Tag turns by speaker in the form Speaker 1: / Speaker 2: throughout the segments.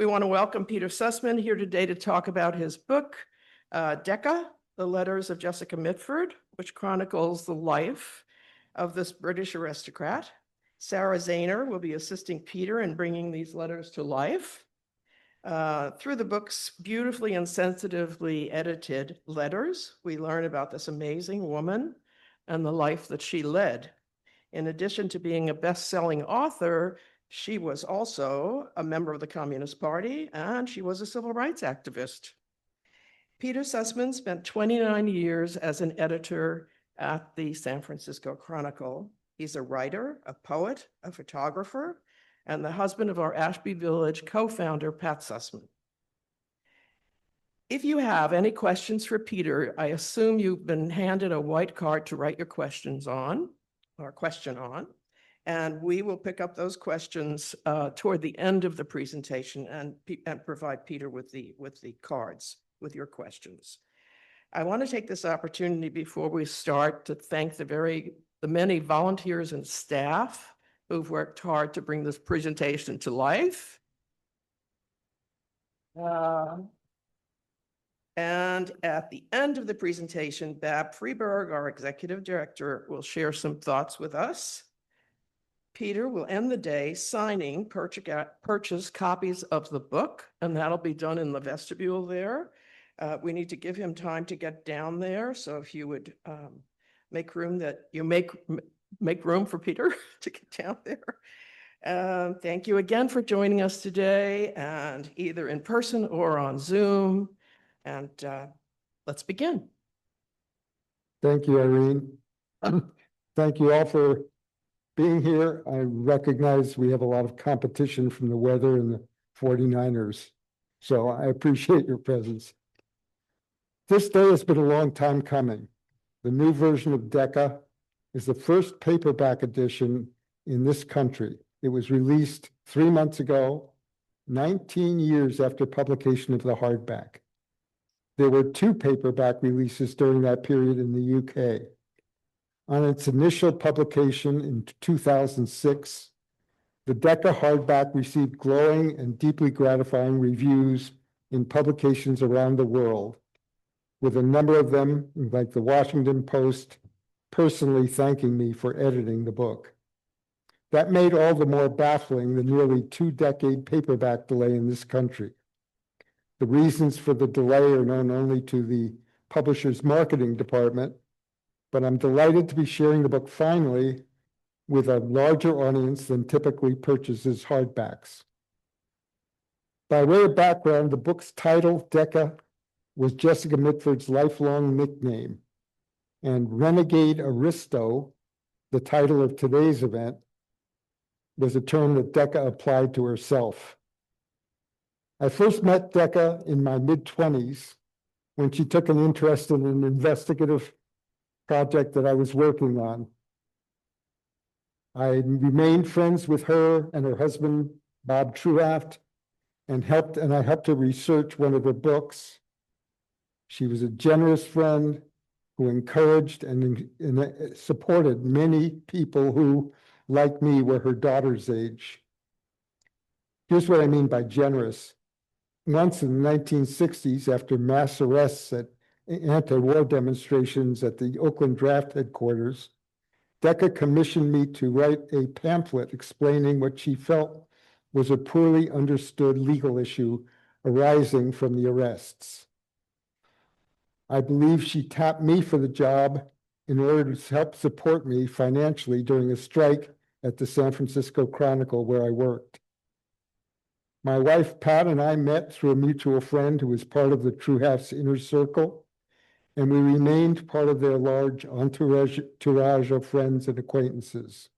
Speaker 1: We want to welcome Peter Sussman here today to talk about his book, Decca, the Letters of Jessica Mitford, which chronicles the life of this British aristocrat. Sarah Zehner will be assisting Peter in bringing these letters to life. Through the book's beautifully and sensitively edited letters, we learn about this amazing woman and the life that she led. In addition to being a best-selling author, she was also a member of the Communist Party, and she was a civil rights activist. Peter Sussman spent 29 years as an editor at the San Francisco Chronicle. He's a writer, a poet, a photographer, and the husband of our Ashby Village co-founder, Pat Sussman. If you have any questions for Peter, I assume you've been handed a white card to write your questions on, or question on, and we will pick up those questions toward the end of the presentation and provide Peter with the cards with your questions. I want to take this opportunity before we start to thank the many volunteers and staff who've worked hard to bring this presentation to life. And at the end of the presentation, Bab Freeberg, our executive director, will share some thoughts with us. Peter will end the day signing purchase copies of the book, and that'll be done in the vestibule there. We need to give him time to get down there, so if you would make room for Peter to get down there. Thank you again for joining us today, and either in person or on Zoom. And let's begin.
Speaker 2: Thank you, Irene. Thank you all for being here. I recognize we have a lot of competition from the weather and the 49ers, so I appreciate your presence. This day has been a long time coming. The new version of Decca is the first paperback edition in this country. It was released 3 months ago, 19 years after publication of the hardback. There were 2 paperback releases during that period in the UK. On its initial publication in 2006, the Decca hardback received glowing and deeply gratifying reviews in publications around the world, with a number of them, like the Washington Post, personally thanking me for editing the book. That made all the more baffling the nearly 2-decade paperback delay in this country. The reasons for the delay are known only to the publisher's marketing department, but I'm delighted to be sharing the book finally with a larger audience than typically purchases hardbacks. By way of background, the book's title, Decca, was Jessica Mitford's lifelong nickname, and Renegade Aristo, the title of today's event, was a term that Decca applied to herself. I first met Decca in my mid-20s when she took an interest in an investigative project that I was working on. I remained friends with her and her husband, Bob Truhaft, and I helped her research one of her books. She was a generous friend who encouraged and supported many people who, like me, were her daughter's age. Here's what I mean by generous. Once in the 1960s, after mass arrests at anti-war demonstrations at the Oakland Draft headquarters, Decca commissioned me to write a pamphlet explaining what she felt was a poorly understood legal issue arising from the arrests. I believe she tapped me for the job in order to help support me financially during a strike at the San Francisco Chronicle where I worked. My wife, Pat, and I met through a mutual friend who was part of the Truhaft's inner circle, and we remained part of their large entourage of friends and acquaintances.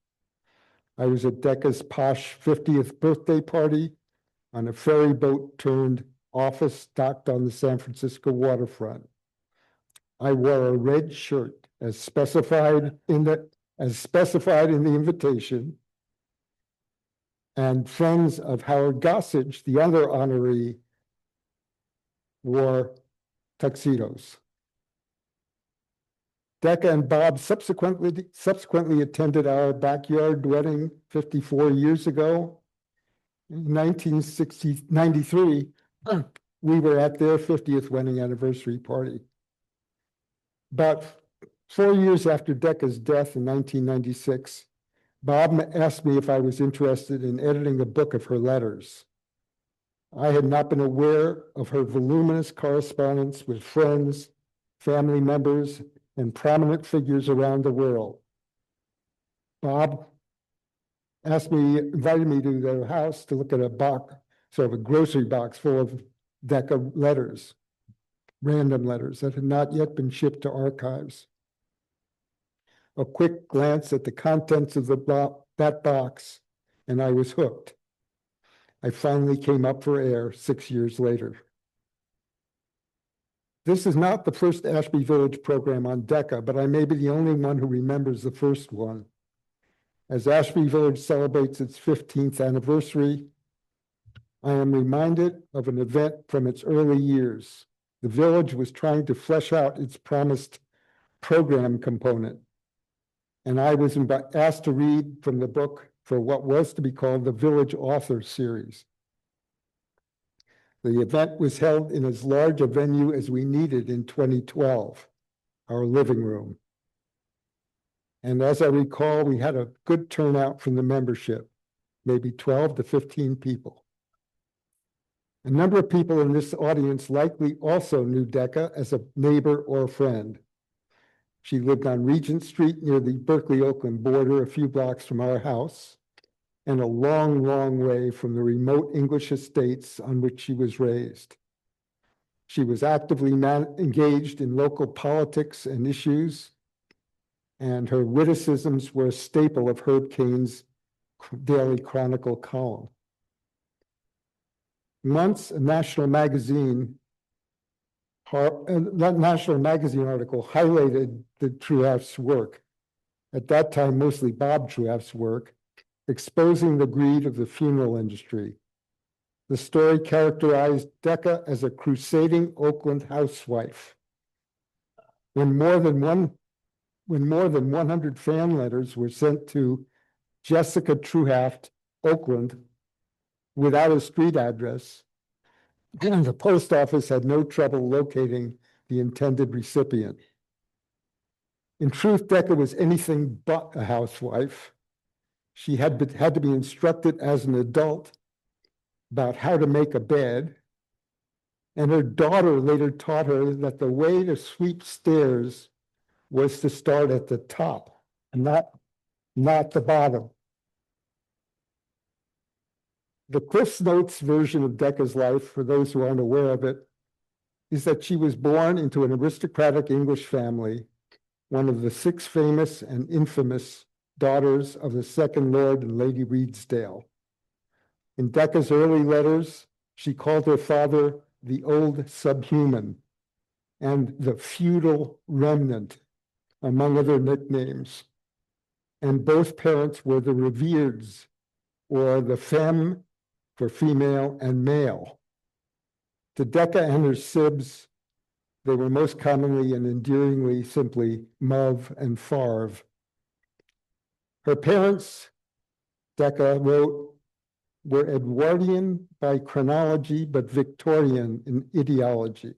Speaker 2: I was at Decca's posh 50th birthday party on a ferry boat turned office docked on the San Francisco waterfront. I wore a red shirt as specified in the invitation, and friends of Howard Gossage, the other honoree, wore tuxedos. Decca and Bob subsequently attended our backyard wedding 54 years ago, In 1993, we were at their 50th wedding anniversary party. About 4 years after Decca's death in 1996, Bob asked me if I was interested in editing a book of her letters. I had not been aware of her voluminous correspondence with friends, family members, and prominent figures around the world. Bob invited me to their house to look at a box, sort of a grocery box full of Decca letters, random letters that had not yet been shipped to archives. A quick glance at the contents of that box, and I was hooked. I finally came up for air 6 years later. This is not the first Ashby Village program on Decca, but I may be the only one who remembers the first one. As Ashby Village celebrates its 15th anniversary, I am reminded of an event from its early years. The village was trying to flesh out its promised program component, and I was asked to read from the book for what was to be called the Village Author Series. The event was held in as large a venue as we needed in 2012, our living room. And as I recall, we had a good turnout from the membership, maybe 12 to 15 people. A number of people in this audience likely also knew Decca as a neighbor or friend. She lived on Regent Street near the Berkeley-Oakland border, a few blocks from our house, and a long, long way from the remote English estates on which she was raised. She was actively engaged in local politics and issues, and her witticisms were a staple of Herb Cain's Daily Chronicle column. Once a national magazine article highlighted the Truhaff's work, at that time mostly Bob Truhaff's work, exposing the greed of the funeral industry. The story characterized Decca as a crusading Oakland housewife. When more than 100 fan letters were sent to Jessica Truhaft, Oakland, without a street address, and the post office had no trouble locating the intended recipient. In truth, Decca was anything but a housewife. She had to be instructed as an adult about how to make a bed, and her daughter later taught her that the way to sweep stairs was to start at the top, not the bottom. The Cliff's Notes version of Decca's life, for those who aren't aware of it, is that she was born into an aristocratic English family, one of the 6 famous and infamous daughters of the second Lord and Lady Redesdale. In Decca's early letters, she called her father the old subhuman and the feudal remnant, among other nicknames. And both parents were the revereds, or the femme for female and male. To Decca and her sibs, they were most commonly and endearingly simply Mov and Farv. Her parents, Decca wrote, were Edwardian by chronology, but Victorian in ideology.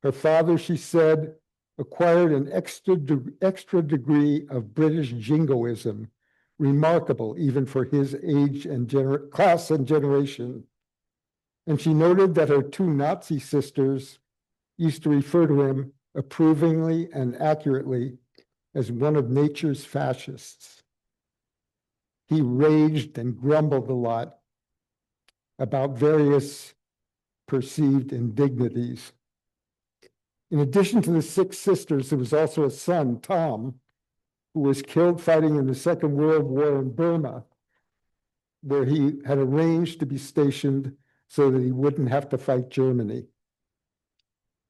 Speaker 2: Her father, she said, acquired an extra degree of British jingoism, remarkable even for his age and class and generation. And she noted that her 2 Nazi sisters used to refer to him approvingly and accurately as one of nature's fascists. He raged and grumbled a lot about various perceived indignities. In addition to the 6 sisters, there was also a son, Tom, who was killed fighting in the Second World War in Burma, where he had arranged to be stationed so that he wouldn't have to fight Germany.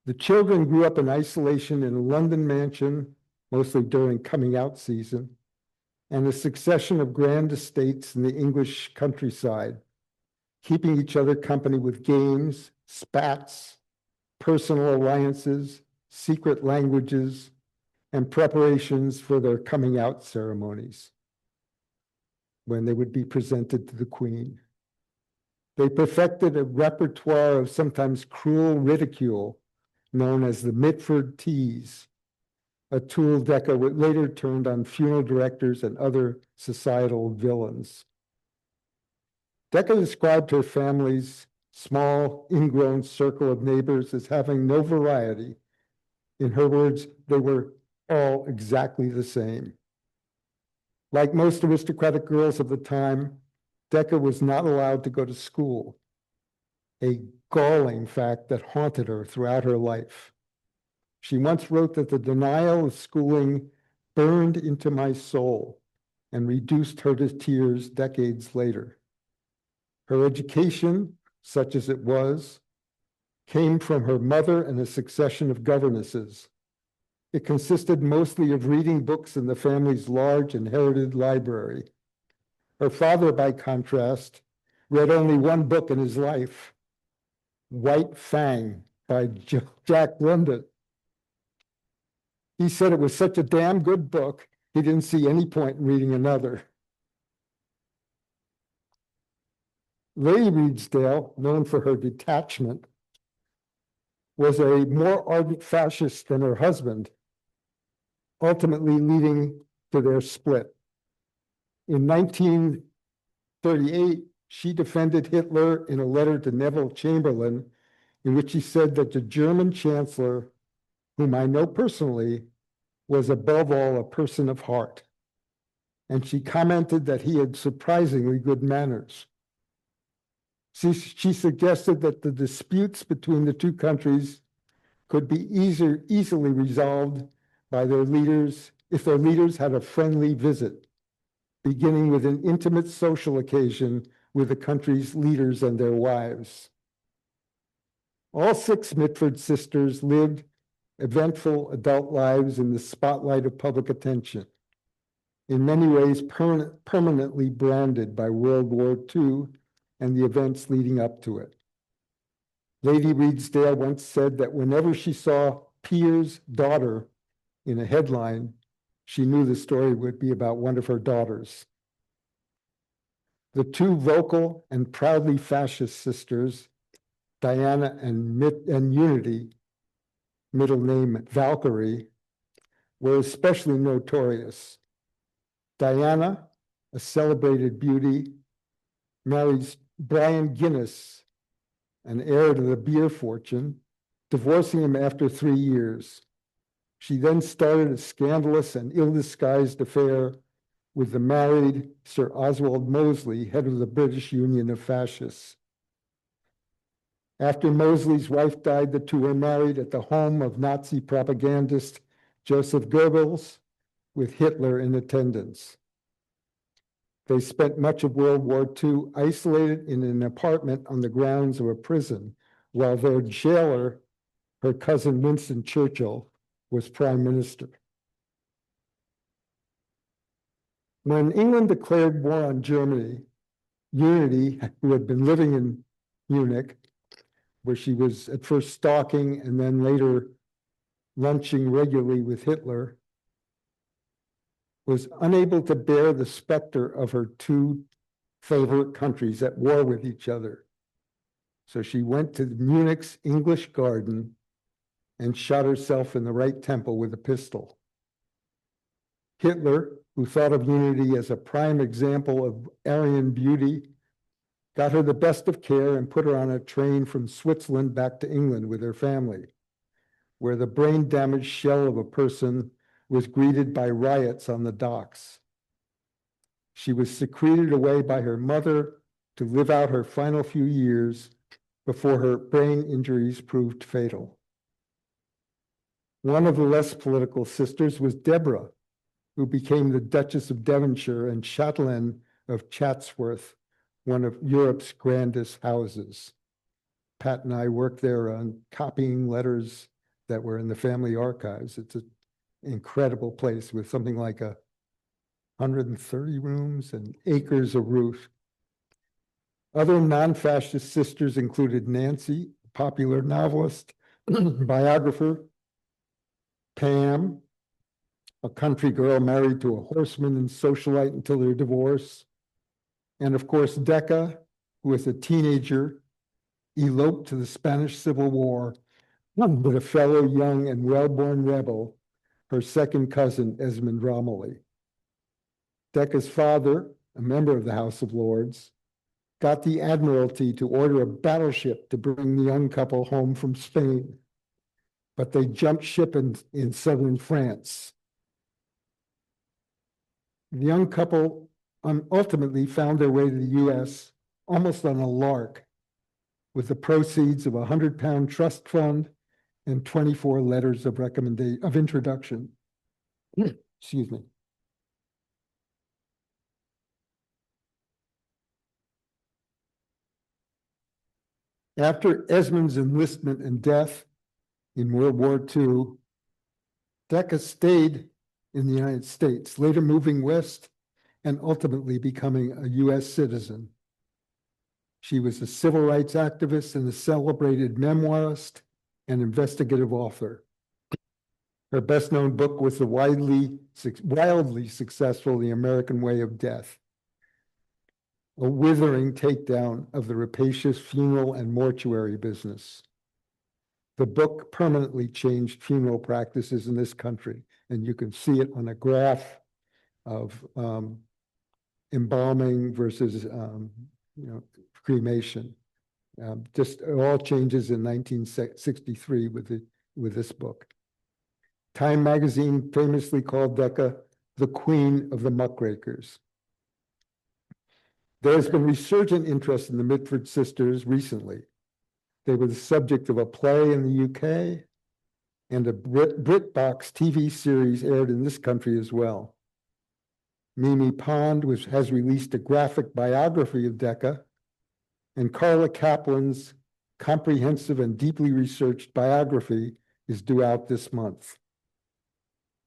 Speaker 2: The children grew up in isolation in a London mansion, mostly during coming out season, and a succession of grand estates in the English countryside, keeping each other company with games, spats, personal alliances, secret languages, and preparations for their coming out ceremonies, when they would be presented to the Queen. They perfected a repertoire of sometimes cruel ridicule known as the Mitford tease, a tool Decca would later turned on funeral directors and other societal villains. Decca described her family's small, ingrown circle of neighbors as having no variety. In her words, they were all exactly the same. Like most aristocratic girls of the time, Decca was not allowed to go to school, a galling fact that haunted her throughout her life. She once wrote that the denial of schooling burned into my soul and reduced her to tears decades later. Her education, such as it was, came from her mother and a succession of governesses. It consisted mostly of reading books in the family's large inherited library. Her father, by contrast, read only one book in his life, White Fang by Jack London. He said it was such a damn good book, he didn't see any point in reading another. Lady Redesdale, known for her detachment, was a more ardent fascist than her husband, ultimately leading to their split. In 1938, she defended Hitler in a letter to Neville Chamberlain, in which he said that the German chancellor, whom I know personally, was above all a person of heart. And she commented that he had surprisingly good manners. She suggested that the disputes between the two countries could be easily resolved by their leaders if their leaders had a friendly visit, beginning with an intimate social occasion with the country's leaders and their wives. All six Mitford sisters lived eventful adult lives in the spotlight of public attention, in many ways permanently branded by World War II and the events leading up to it. Lady Redesdale once said that whenever she saw Pierre's daughter in a headline, she knew the story would be about one of her daughters. The two vocal and proudly fascist sisters, Diana and Unity, middle name Valkyrie, were especially notorious. Diana, a celebrated beauty, marries Brian Guinness, an heir to the beer fortune, divorcing him after 3 years. She then started a scandalous and ill-disguised affair with the married Sir Oswald Mosley, head of the British Union of Fascists. After Mosley's wife died, the two were married at the home of Nazi propagandist Joseph Goebbels, with Hitler in attendance. They spent much of World War II isolated in an apartment on the grounds of a prison, while their jailer, her cousin Winston Churchill, was prime minister. When England declared war on Germany, Unity, who had been living in Munich, where she was at first stalking and then later lunching regularly with Hitler, was unable to bear the specter of her two favorite countries at war with each other. So she went to Munich's English Garden and shot herself in the right temple with a pistol. Hitler, who thought of Unity as a prime example of Aryan beauty, got her the best of care and put her on a train from Switzerland back to England with her family, where the brain-damaged shell of a person was greeted by riots on the docks. She was secreted away by her mother to live out her final few years before her brain injuries proved fatal. One of the less political sisters was Deborah, who became the Duchess of Devonshire and Chatelaine of Chatsworth, one of Europe's grandest houses. Pat and I worked there on copying letters that were in the family archives. It's an incredible place with something like 130 rooms and acres of roof. Other non-fascist sisters included Nancy, a popular novelist, biographer, Pam, a country girl married to a horseman and socialite until their divorce, and of course Decca, who as a teenager eloped to the Spanish Civil War with a fellow young and well-born rebel, her second cousin, Esmond Romilly. Decca's father, a member of the House of Lords, got the Admiralty to order a battleship to bring the young couple home from Spain, but they jumped ship in southern France. The young couple ultimately found their way to the U.S. almost on a lark, with the proceeds of a £100 trust fund and 24 letters of introduction. Excuse me. After Esmond's enlistment and death in World War II, Decca stayed in the United States, later moving west and ultimately becoming a U.S. citizen. She was a civil rights activist and a celebrated memoirist and investigative author. Her best-known book was the wildly successful The American Way of Death, a withering takedown of the rapacious funeral and mortuary business. The book permanently changed funeral practices in this country, and you can see it on a graph of embalming versus cremation. Just all changes in 1963 with this book. Time magazine famously called Decca the queen of the muckrakers. There has been resurgent interest in the Mitford sisters recently. They were the subject of a play in the UK, and a BritBox TV series aired in this country as well. Mimi Pond has released a graphic biography of Decca, and Carla Kaplan's comprehensive and deeply researched biography is due out this month.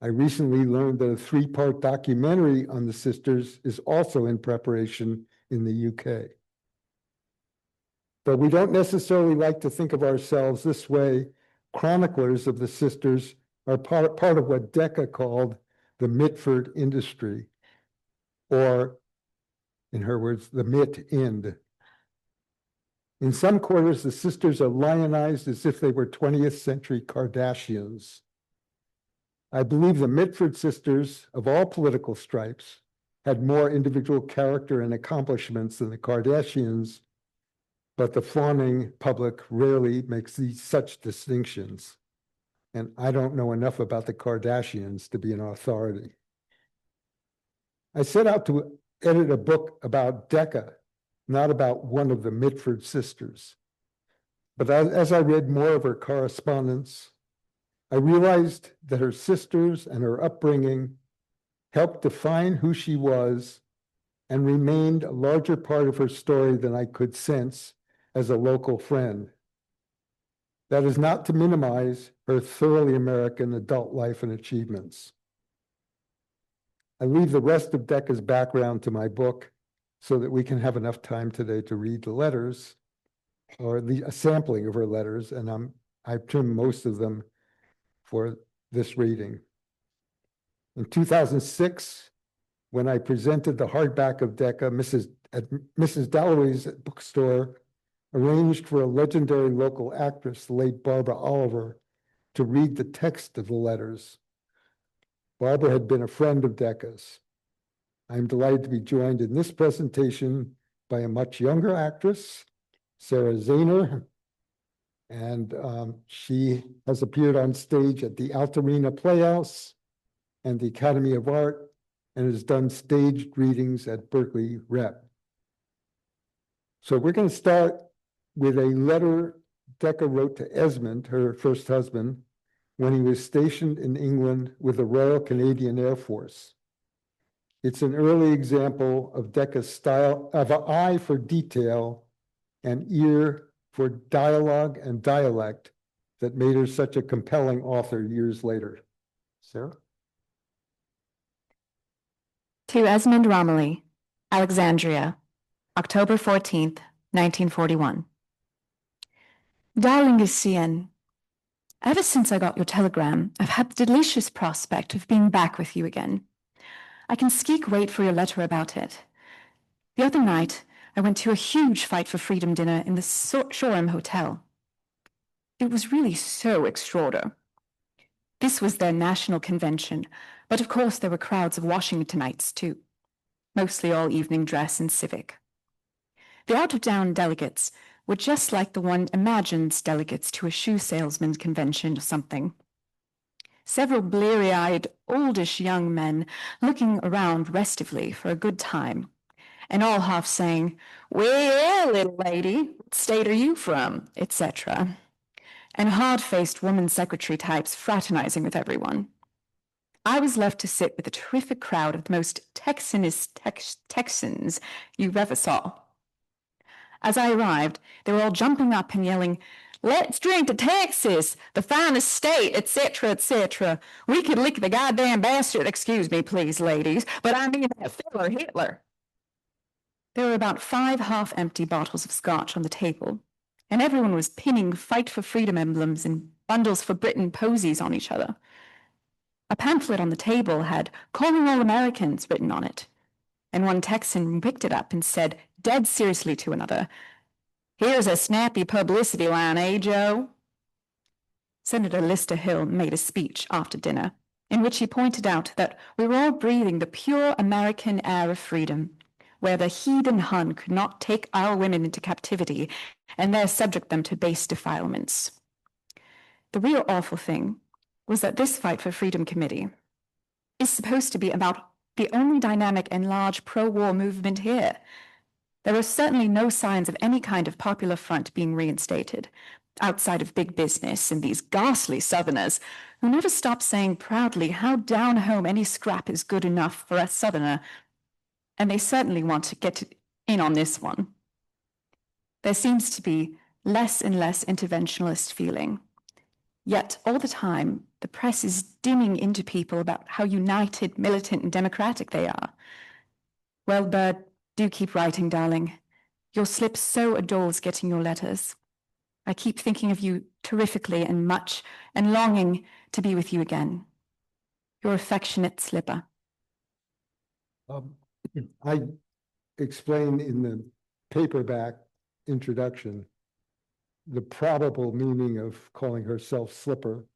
Speaker 2: I recently learned that a 3-part documentary on the sisters is also in preparation in the UK. But we don't necessarily like to think of ourselves this way. Chroniclers of the sisters are part of what Decca called the Mitford industry, or, in her words, the Mit-ind. In some quarters, the sisters are lionized as if they were 20th century Kardashians. I believe the Mitford sisters, of all political stripes, had more individual character and accomplishments than the Kardashians, but the fawning public rarely makes such distinctions. And I don't know enough about the Kardashians to be an authority. I set out to edit a book about Decca, not about one of the Mitford sisters. But as I read more of her correspondence, I realized that her sisters and her upbringing helped define who she was and remained a larger part of her story than I could sense as a local friend. That is not to minimize her thoroughly American adult life and achievements. I leave the rest of Decca's background to my book so that we can have enough time today to read the letters, or at least a sampling of her letters, and I've trimmed most of them for this reading. In 2006, when I presented the hardback of Decca, Mrs. Dalloway's bookstore arranged for a legendary local actress, the late Barbara Oliver, to read the text of the letters. Barbara had been a friend of Decca's. I'm delighted to be joined in this presentation by a much younger actress, Sarah Zehner, and she has appeared on stage at the Altarena Playhouse and the Academy of Art, and has done staged readings at Berkeley Rep. So we're going to start with a letter Decca wrote to Esmond, her first husband, when he was stationed in England with the Royal Canadian Air Force. It's an early example of Decca's style of an eye for detail and ear for dialogue and dialect that made her such a compelling author years later. Sarah?
Speaker 3: To Esmond Romilly, Alexandria, October 14th, 1941. Darling Lucien, ever since I got your telegram, I've had the delicious prospect of being back with you again. I can skeek wait for your letter about it. The other night, I went to a huge Fight for Freedom dinner in the Shoreham Hotel. It was really so extraordinary. This was their national convention, but of course there were crowds of Washingtonites too, mostly all evening dress and civic. The out-of-town delegates were just like the one imagines delegates to a shoe salesman's convention or something. Several bleary-eyed, oldish young men looking around restively for a good time, and all half saying, "Well, little lady, what state are you from?" etc., and hard-faced woman secretary types fraternizing with everyone. I was left to sit with a terrific crowd of the most Texans you ever saw. As I arrived, they were all jumping up and yelling, "Let's drink to Texas, the finest state, etc., etc. We could lick the goddamn bastard, excuse me, please, ladies, but I mean that filler Hitler." There were about 5 half-empty bottles of scotch on the table, and everyone was pinning Fight for Freedom emblems and Bundles for Britain posies on each other. A pamphlet on the table had "Calling All Americans" written on it, and one Texan picked it up and said, dead seriously to another, "Here's a snappy publicity line, eh, Joe?" Senator Lister Hill made a speech after dinner, in which he pointed out that we were all breathing the pure American air of freedom, where the heathen Hun could not take our women into captivity and there subject them to base defilements. The real awful thing was that this Fight for Freedom Committee is supposed to be about the only dynamic and large pro-war movement here. There were certainly no signs of any kind of popular front being reinstated, outside of big business and these ghastly Southerners who never stop saying proudly how down home any scrap is good enough for a Southerner, and they certainly want to get in on this one. There seems to be less and less interventionist feeling. Yet all the time, the press is dimming into people about how united, militant, and democratic they are. Well, Bird, do keep writing, darling. Your slip so adores getting your letters. I keep thinking of you terrifically and much, and longing to be with you again. Your affectionate Slipper.
Speaker 2: I explained in the paperback introduction the probable meaning of calling herself Slipper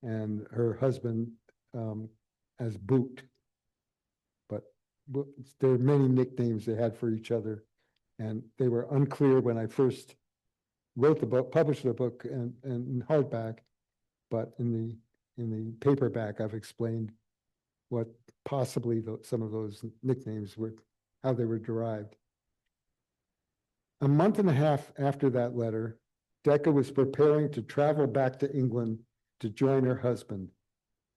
Speaker 2: and her husband as Boot. But there are many nicknames they had for each other, and they were unclear when I first wrote the book, published the book in hardback, but in the paperback, I've explained what possibly some of those nicknames were, how they were derived. A month and a half after that letter, Decca was preparing to travel back to England to join her husband.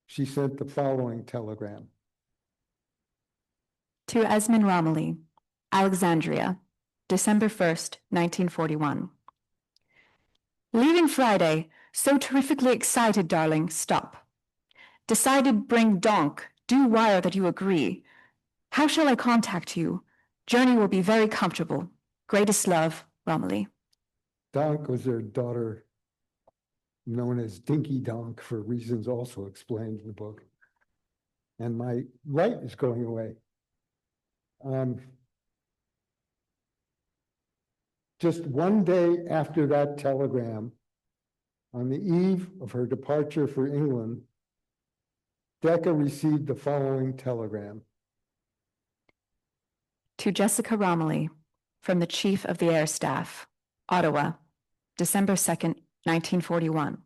Speaker 2: She sent the following telegram.
Speaker 3: To Esmond Romilly, Alexandria, December 1st, 1941. Leaving Friday, so terrifically excited, darling, stop. Decided bring donk, do wire that you agree. How shall I contact you? Journey will be very comfortable. Greatest love, Romilly.
Speaker 2: Donk was their daughter, known as Dinky Donk for reasons also explained in the book. And my light is going away. Just one day after that telegram, on the eve of her departure for England, Decca received the following telegram.
Speaker 3: To Jessica Romilly, from the Chief of the Air Staff, Ottawa, December 2nd, 1941.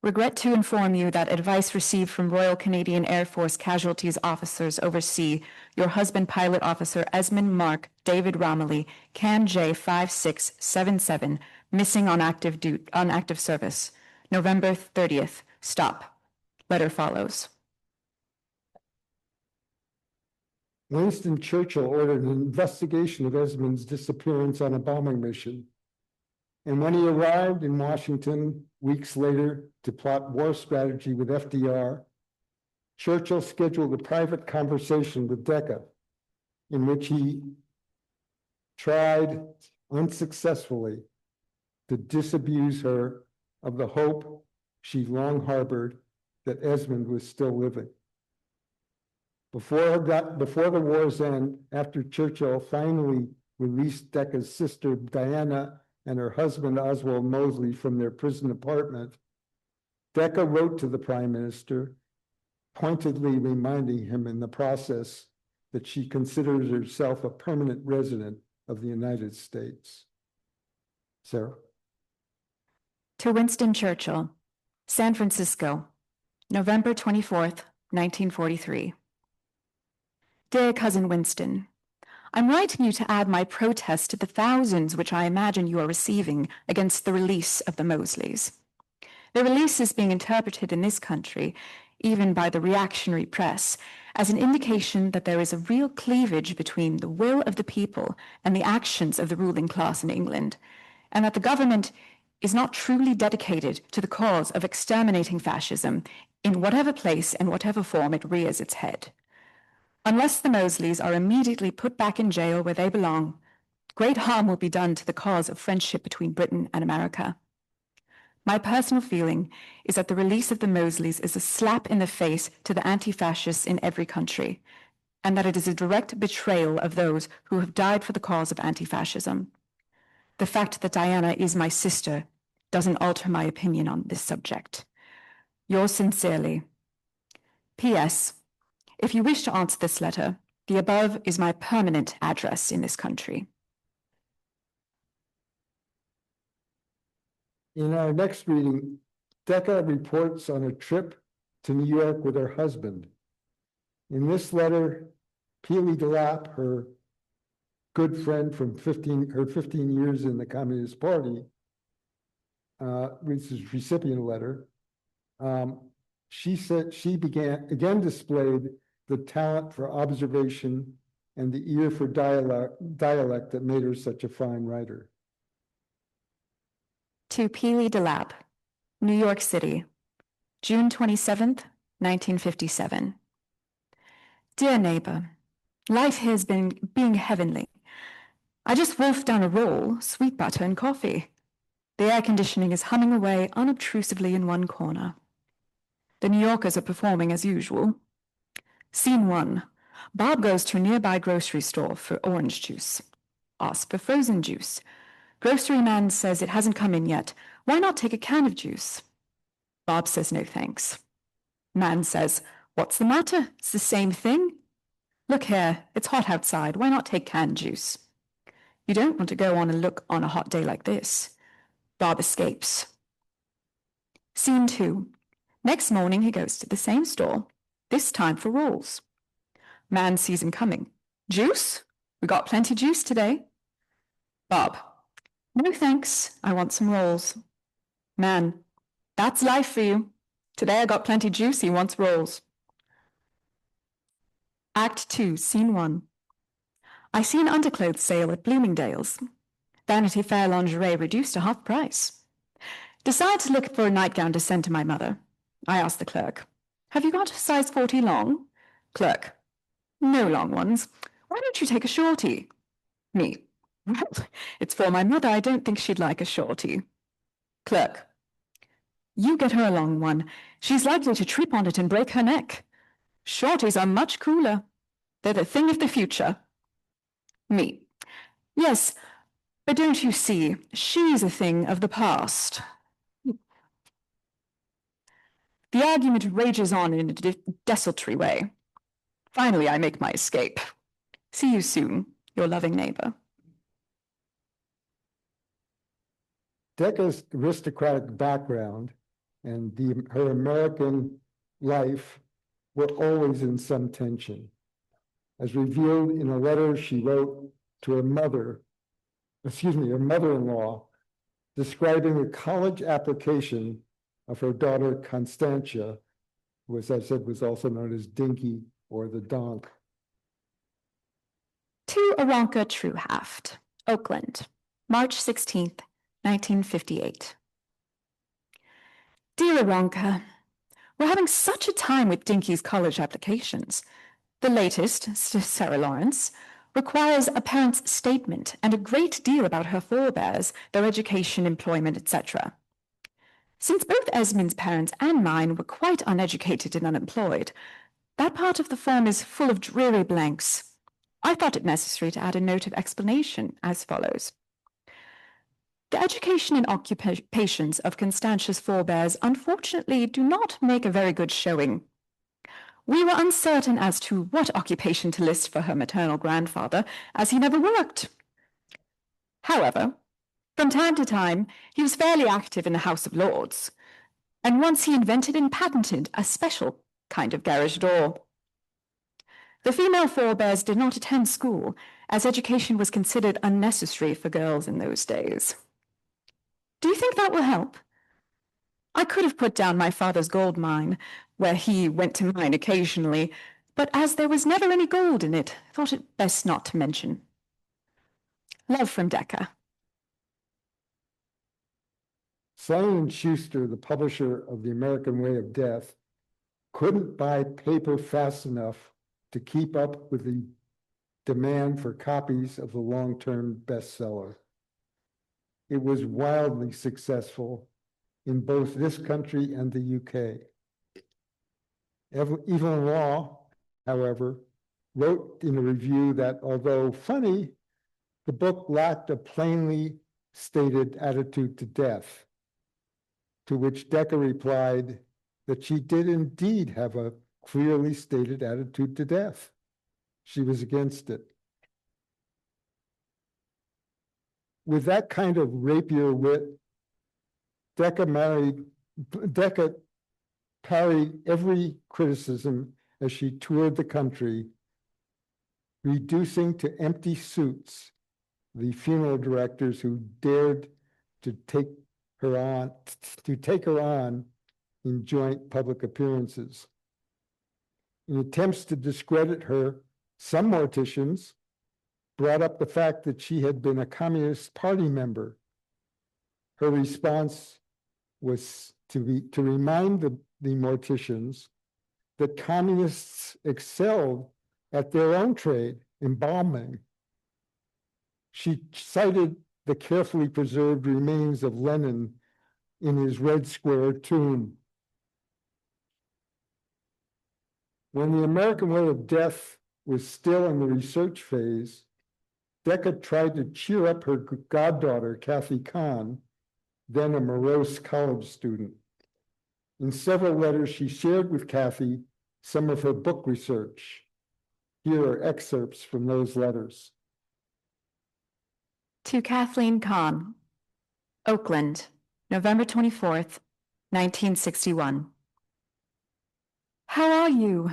Speaker 3: Regret to inform you that advice received from Royal Canadian Air Force Casualties officers oversee your husband, Pilot Officer Esmond Mark David Romilly, CAN J5677, missing on active service, November 30th. Stop. Letter follows.
Speaker 2: Winston Churchill ordered an investigation of Esmond's disappearance on a bombing mission. And when he arrived in Washington weeks later to plot war strategy with FDR, Churchill scheduled a private conversation with Decca, in which he tried unsuccessfully to disabuse her of the hope she long harbored that Esmond was still living. Before the war's end, after Churchill finally released Decca's sister Diana and her husband Oswald Mosley from their prison apartment, Decca wrote to the Prime Minister, pointedly reminding him in the process that she considers herself a permanent resident of the United States. Sarah?
Speaker 3: To Winston Churchill, San Francisco, November 24th, 1943. Dear Cousin Winston, I'm writing you to add my protest to the thousands which I imagine you are receiving against the release of the Mosleys. The release is being interpreted in this country, even by the reactionary press, as an indication that there is a real cleavage between the will of the people and the actions of the ruling class in England, and that the government is not truly dedicated to the cause of exterminating fascism in whatever place and whatever form it rears its head. Unless the Mosleys are immediately put back in jail where they belong, great harm will be done to the cause of friendship between Britain and America. My personal feeling is that the release of the Mosleys is a slap in the face to the anti-fascists in every country, and that it is a direct betrayal of those who have died for the cause of anti-fascism. The fact that Diana is my sister doesn't alter my opinion on this subject. Yours sincerely. P.S. If you wish to answer this letter, the above is my permanent address in this country.
Speaker 2: In our next reading, Decca reports on a trip to New York with her husband. In this letter, Peely DeLapp, her good friend from 15 years in the Communist Party, reads his recipient letter. She said she again displayed the talent for observation and the ear for dialect that made her such a fine writer.
Speaker 3: To Peely DeLapp, New York City, June 27th, 1957. Dear neighbor, life here has been being heavenly. I just wolfed down a roll, sweet butter and coffee. The air conditioning is humming away unobtrusively in one corner. The New Yorkers are performing as usual. Scene 1. Bob goes to a nearby grocery store for orange juice. Asks for frozen juice. Grocery man says it hasn't come in yet. Why not take a can of juice? Bob says no thanks. Man says, what's the matter? It's the same thing. Look here, it's hot outside. Why not take canned juice? You don't want to go on and look on a hot day like this. Bob escapes. Scene 2. Next morning he goes to the same store, this time for rolls. Man sees him coming. Juice? We got plenty juice today. Bob. No thanks, I want some rolls. Man. That's life for you. Today I got plenty juice, he wants rolls. Act 2, Scene 1. I see an underclothes sale at Bloomingdale's. Vanity Fair lingerie reduced to half price. Decide to look for a nightgown to send to my mother. I ask the clerk, have you got a size 40 long? Clerk, no long ones. Why don't you take a shorty? Me, well, it's for my mother. I don't think she'd like a shorty. Clerk, you get her a long one. She's likely to trip on it and break her neck. Shorties are much cooler. They're the thing of the future. Me, yes, but don't you see, she's a thing of the past. The argument rages on in a desultory way. Finally, I make my escape. See you soon, your loving neighbor.
Speaker 2: Decca's aristocratic background and her American life were always in some tension. As revealed in a letter she wrote to her mother-in-law, describing a college application of her daughter Constantia, who, as I said, was also known as Dinky or the Donk.
Speaker 3: To Aranka Truehaft, Oakland, March 16th, 1958. Dear Aranka, we're having such a time with Dinky's college applications. The latest, Sarah Lawrence, requires a parent's statement and a great deal about her forebears, their education, employment, etc. Since both Esmond's parents and mine were quite uneducated and unemployed, that part of the form is full of dreary blanks. I thought it necessary to add a note of explanation as follows. The education and occupations of Constantia's forebears unfortunately do not make a very good showing. We were uncertain as to what occupation to list for her maternal grandfather, as he never worked. However, from time to time, he was fairly active in the House of Lords, and once he invented and patented a special kind of garage door. The female forebears did not attend school, as education was considered unnecessary for girls in those days. Do you think that will help? I could have put down my father's gold mine, where he went to mine occasionally, but as there was never any gold in it, I thought it best not to mention. Love from Decca.
Speaker 2: Simon & Schuster, the publisher of The American Way of Death, couldn't buy paper fast enough to keep up with the demand for copies of the long-term bestseller. It was wildly successful in both this country and the UK. Evelyn Law, however, wrote in a review that although funny, the book lacked a plainly stated attitude to death, to which Decca replied that she did indeed have a clearly stated attitude to death. She was against it. With that kind of rapier wit, Decca parried every criticism as she toured the country, reducing to empty suits the funeral directors who dared to take her on in joint public appearances. In attempts to discredit her, some morticians brought up the fact that she had been a Communist Party member. Her response was to remind the morticians that communists excelled at their own trade, embalming. She cited the carefully preserved remains of Lenin in his Red Square tomb. When The American Way of Death was still in the research phase, Decca tried to cheer up her goddaughter, Kathy Kahn, then a morose college student. In several letters, she shared with Kathy some of her book research. Here are excerpts from those letters.
Speaker 3: To Kathleen Kahn, Oakland, November 24th, 1961. How are you?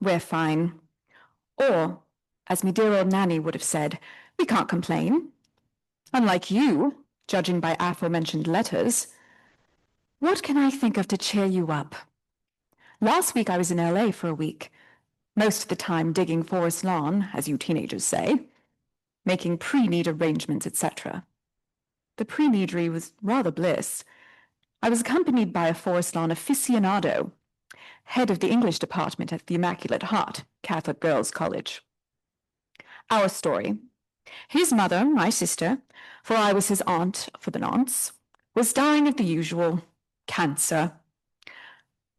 Speaker 3: We're fine. Or, as me dear old Nanny would have said, we can't complain. Unlike you, judging by aforementioned letters. What can I think of to cheer you up? Last week I was in LA for a week, most of the time digging forest lawn, as you teenagers say, making pre-need arrangements, etc. The pre-needery was rather bliss. I was accompanied by a forest lawn aficionado, head of the English department at the Immaculate Heart Catholic Girls' College. Our story. His mother, my sister, for I was his aunt for the nonce, was dying of the usual cancer.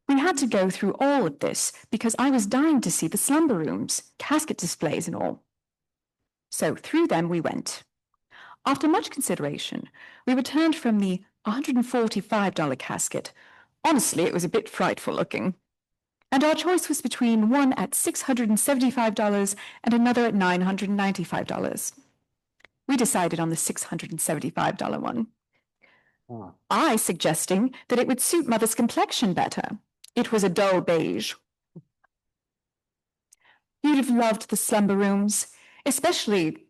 Speaker 3: We had to go through all of this because I was dying to see the slumber rooms, casket displays and all. So through them we went. After much consideration, we returned from the $145 casket. Honestly, it was a bit frightful looking. And our choice was between one at $675 and another at $995. We decided on the $675 one. I suggesting that it would suit Mother's complexion better. It was a dull beige. You'd have loved the slumber rooms, especially,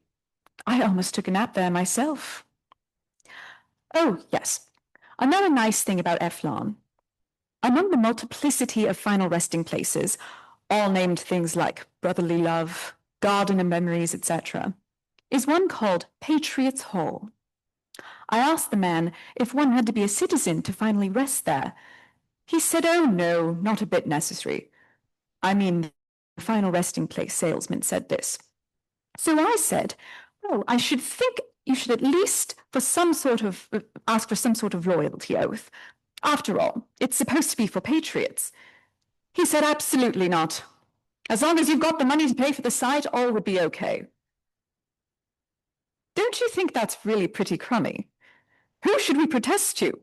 Speaker 3: I almost took a nap there myself. Oh, yes, another nice thing about F-Lawn. Among the multiplicity of final resting places, all named things like Brotherly Love, Garden of Memories, etc., is one called Patriots Hall. I asked the man if one had to be a citizen to finally rest there. He said, oh no, not a bit necessary. I mean, the final resting place salesman said this. So I said, well, I should think you should at least ask for some sort of loyalty oath. After all, it's supposed to be for patriots. He said, absolutely not. As long as you've got the money to pay for the site, all would be okay. Don't you think that's really pretty crummy? Who should we protest to?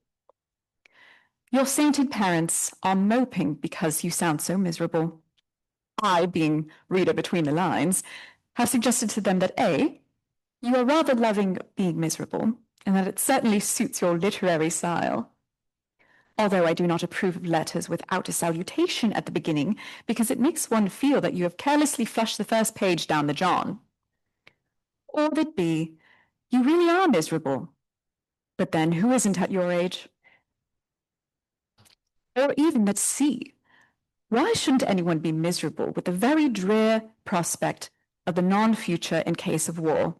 Speaker 3: Your sainted parents are moping because you sound so miserable. I, being reader between the lines, have suggested to them that A, you are rather loving being miserable, and that it certainly suits your literary style. Although I do not approve of letters without a salutation at the beginning, because it makes one feel that you have carelessly flushed the first page down the John. Or that B, you really are miserable. But then who isn't at your age? Or even that C, why shouldn't anyone be miserable with the very drear prospect of the non-future in case of war,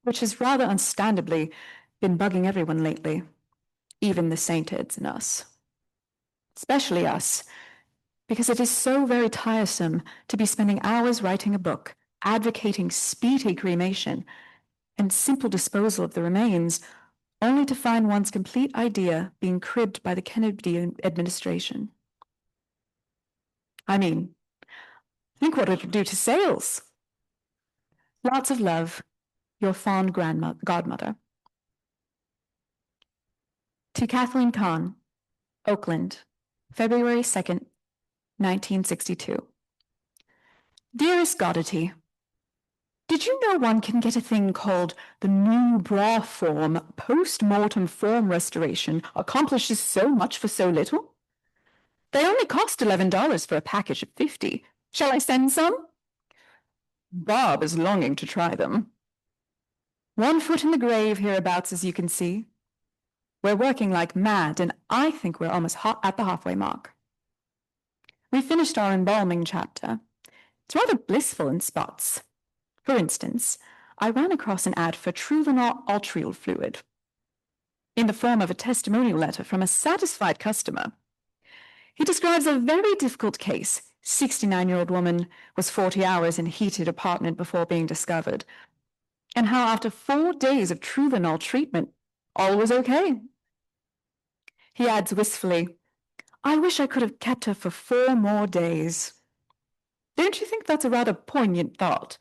Speaker 3: which has rather understandably been bugging everyone lately, even the sainteds and us. Especially us, because it is so very tiresome to be spending hours writing a book, advocating speedy cremation and simple disposal of the remains, only to find one's complete idea being cribbed by the Kennedy administration. I mean, think what it would do to sales. Lots of love, your fond godmother. To Kathleen Kahn, Oakland, February 2nd, 1962. Dearest Goddity, did you know one can get a thing called the new bra form post-mortem form restoration accomplishes so much for so little? They only cost $11 for a package of 50. Shall I send some? Bob is longing to try them. 1 foot in the grave hereabouts, as you can see. We're working like mad, and I think we're almost at the halfway mark. We finished our embalming chapter. It's rather blissful in spots. For instance, I ran across an ad for Trulinol arterial fluid in the form of a testimonial letter from a satisfied customer. He describes a very difficult case. 69-year-old woman was 40 hours in a heated apartment before being discovered, and how after 4 days of Trulinol treatment, all was okay. He adds wistfully, I wish I could have kept her for 4 more days. Don't you think that's a rather poignant thought?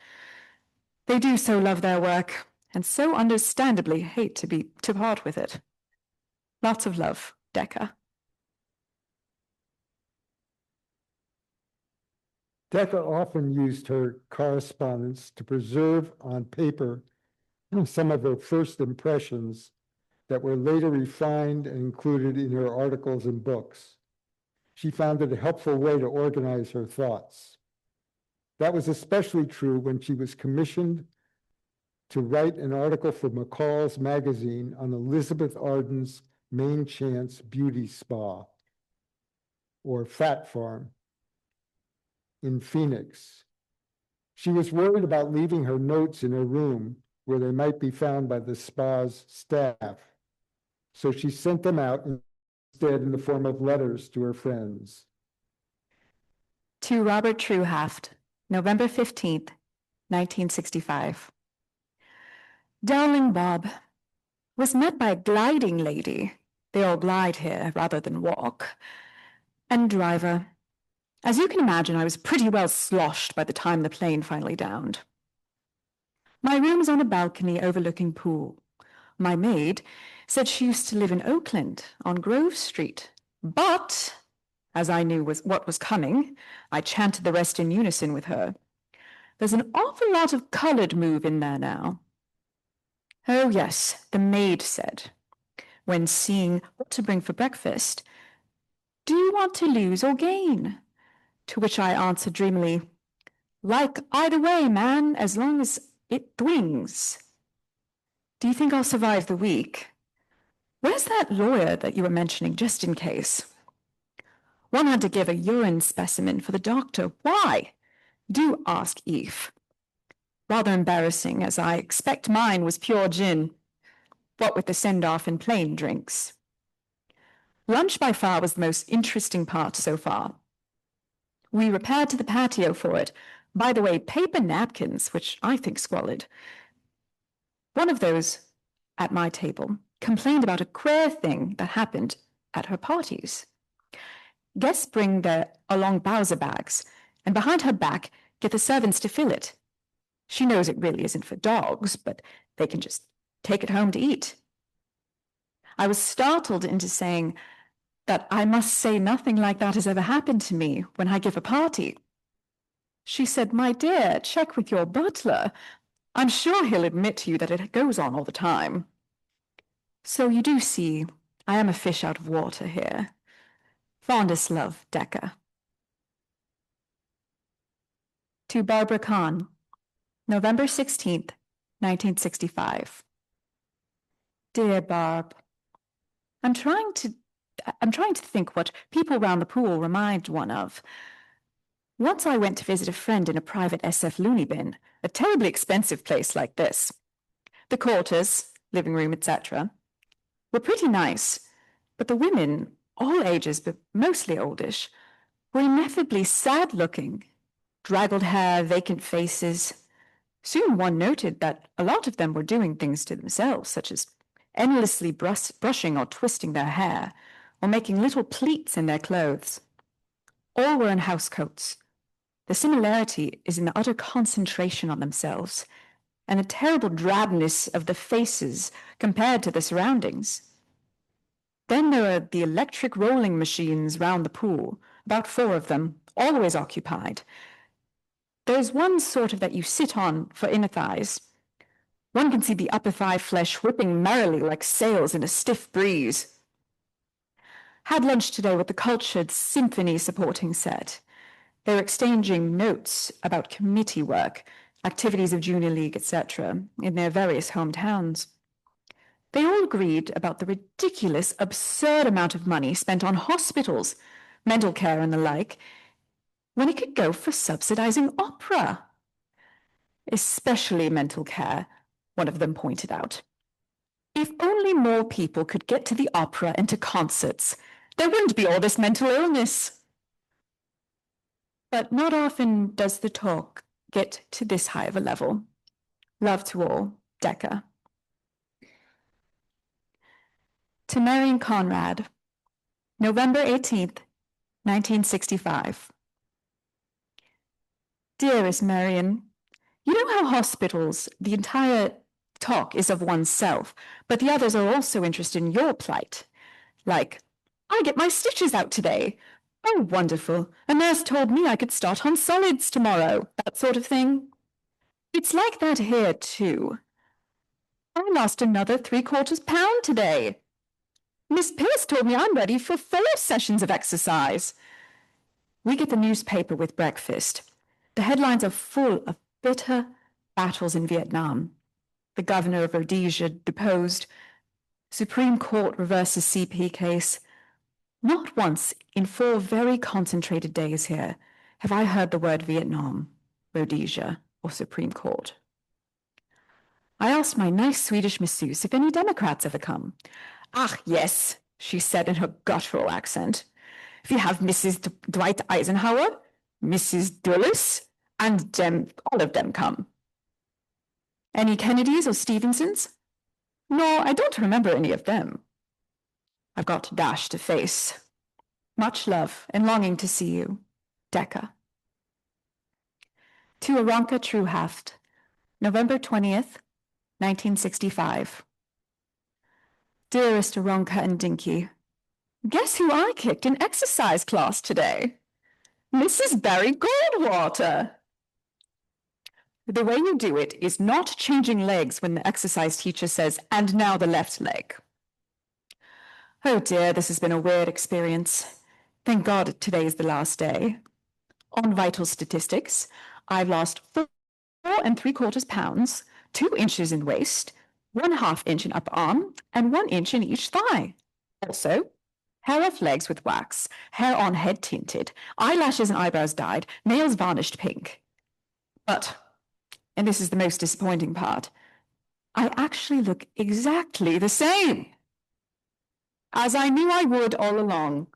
Speaker 3: They do so love their work, and so understandably hate to part with it. Lots of love, Decca.
Speaker 2: Decca often used her correspondence to preserve on paper some of her first impressions that were later refined and included in her articles and books. She found it a helpful way to organize her thoughts. That was especially true when she was commissioned to write an article for McCall's magazine on Elizabeth Arden's Main Chance Beauty Spa, or Fat Farm, in Phoenix. She was worried about leaving her notes in her room where they might be found by the spa's staff, so she sent them out instead in the form of letters to her friends.
Speaker 3: To Robert Truhaft, November 15th, 1965. Darling Bob, was met by a gliding lady. They all glide here rather than walk. And driver. As you can imagine, I was pretty well sloshed by the time the plane finally downed. My room is on a balcony overlooking pool. My maid said she used to live in Oakland on Grove Street. But, as I knew what was coming, I chanted the rest in unison with her. There's an awful lot of colored move in there now. Oh yes, the maid said, when seeing what to bring for breakfast, do you want to lose or gain? To which I answered dreamily, like either way, man, as long as it dwings. Do you think I'll survive the week? Where's that lawyer that you were mentioning, just in case? One had to give a urine specimen for the doctor. Why? Do ask Eve. Rather embarrassing, as I expect mine was pure gin, what with the send-off and plain drinks. Lunch by far was the most interesting part so far. We repaired to the patio for it. By the way, paper napkins, which I think squalid. One of those at my table complained about a queer thing that happened at her parties. Guests bring their along Bowser bags, and behind her back get the servants to fill it. She knows it really isn't for dogs, but they can just take it home to eat. I was startled into saying that I must say nothing like that has ever happened to me when I give a party. She said, "My dear, check with your butler. I'm sure he'll admit to you that it goes on all the time." So you do see, I am a fish out of water here. Fondest love, Decca. To Barbara Kahn, November 16th, 1965. Dear Barb, I'm trying to think what people round the pool remind one of. Once I went to visit a friend in a private SF loony bin, a terribly expensive place like this. The quarters, living room, etc., were pretty nice, but the women, all ages but mostly oldish, were ineffably sad-looking. Draggled hair, vacant faces. Soon one noted that a lot of them were doing things to themselves, such as endlessly brushing or twisting their hair, or making little pleats in their clothes. All were in housecoats. The similarity is in the utter concentration on themselves, and a terrible drabness of the faces compared to the surroundings. Then there are the electric rolling machines round the pool, about 4 of them, always occupied. There's one sort of that you sit on for inner thighs. One can see the upper thigh flesh whipping merrily like sails in a stiff breeze. Had lunch today with the cultured symphony supporting set. They were exchanging notes about committee work, activities of Junior League, etc., in their various hometowns. They all agreed about the ridiculous, absurd amount of money spent on hospitals, mental care and the like, when it could go for subsidizing opera. Especially mental care, one of them pointed out. If only more people could get to the opera and to concerts, there wouldn't be all this mental illness. But not often does the talk get to this high of a level. Love to all, Decca. To Marion Conrad, November 18th, 1965. Dearest Marion, you know how hospitals, the entire talk is of oneself, but the others are also interested in your plight. Like, I get my stitches out today. Oh, wonderful. A nurse told me I could start on solids tomorrow, that sort of thing. It's like that here, too. I lost another 3/4 pound today. Miss Pierce told me I'm ready for 4 sessions of exercise. We get the newspaper with breakfast. The headlines are full of bitter battles in Vietnam. The governor of Rhodesia deposed. Supreme Court reverses CP case. Not once in 4 very concentrated days here have I heard the word Vietnam, Rhodesia, or Supreme Court. I asked my nice Swedish masseuse if any Democrats ever come. "Ach, yes," she said in her guttural accent. "We have Mrs. Dwight Eisenhower, Mrs. Dulles, and all of them come." Any Kennedys or Stevensons? No, I don't remember any of them. I've got Dash to face. Much love and longing to see you, Decca. To Aranka Truhaft, November 20th, 1965. Dearest Aranka and Dinky, guess who I kicked in exercise class today? Mrs. Barry Goldwater. The way you do it is not changing legs when the exercise teacher says, "And now the left leg." Oh dear, this has been a weird experience. Thank God today is the last day. On vital statistics, I've lost 4¾ pounds, 2 inches in waist, 1/2 inch in upper arm, and 1 inch in each thigh. Also, hair off legs with wax, hair on head tinted, eyelashes and eyebrows dyed, nails varnished pink. But, and this is the most disappointing part, I actually look exactly the same. As I knew I would all along.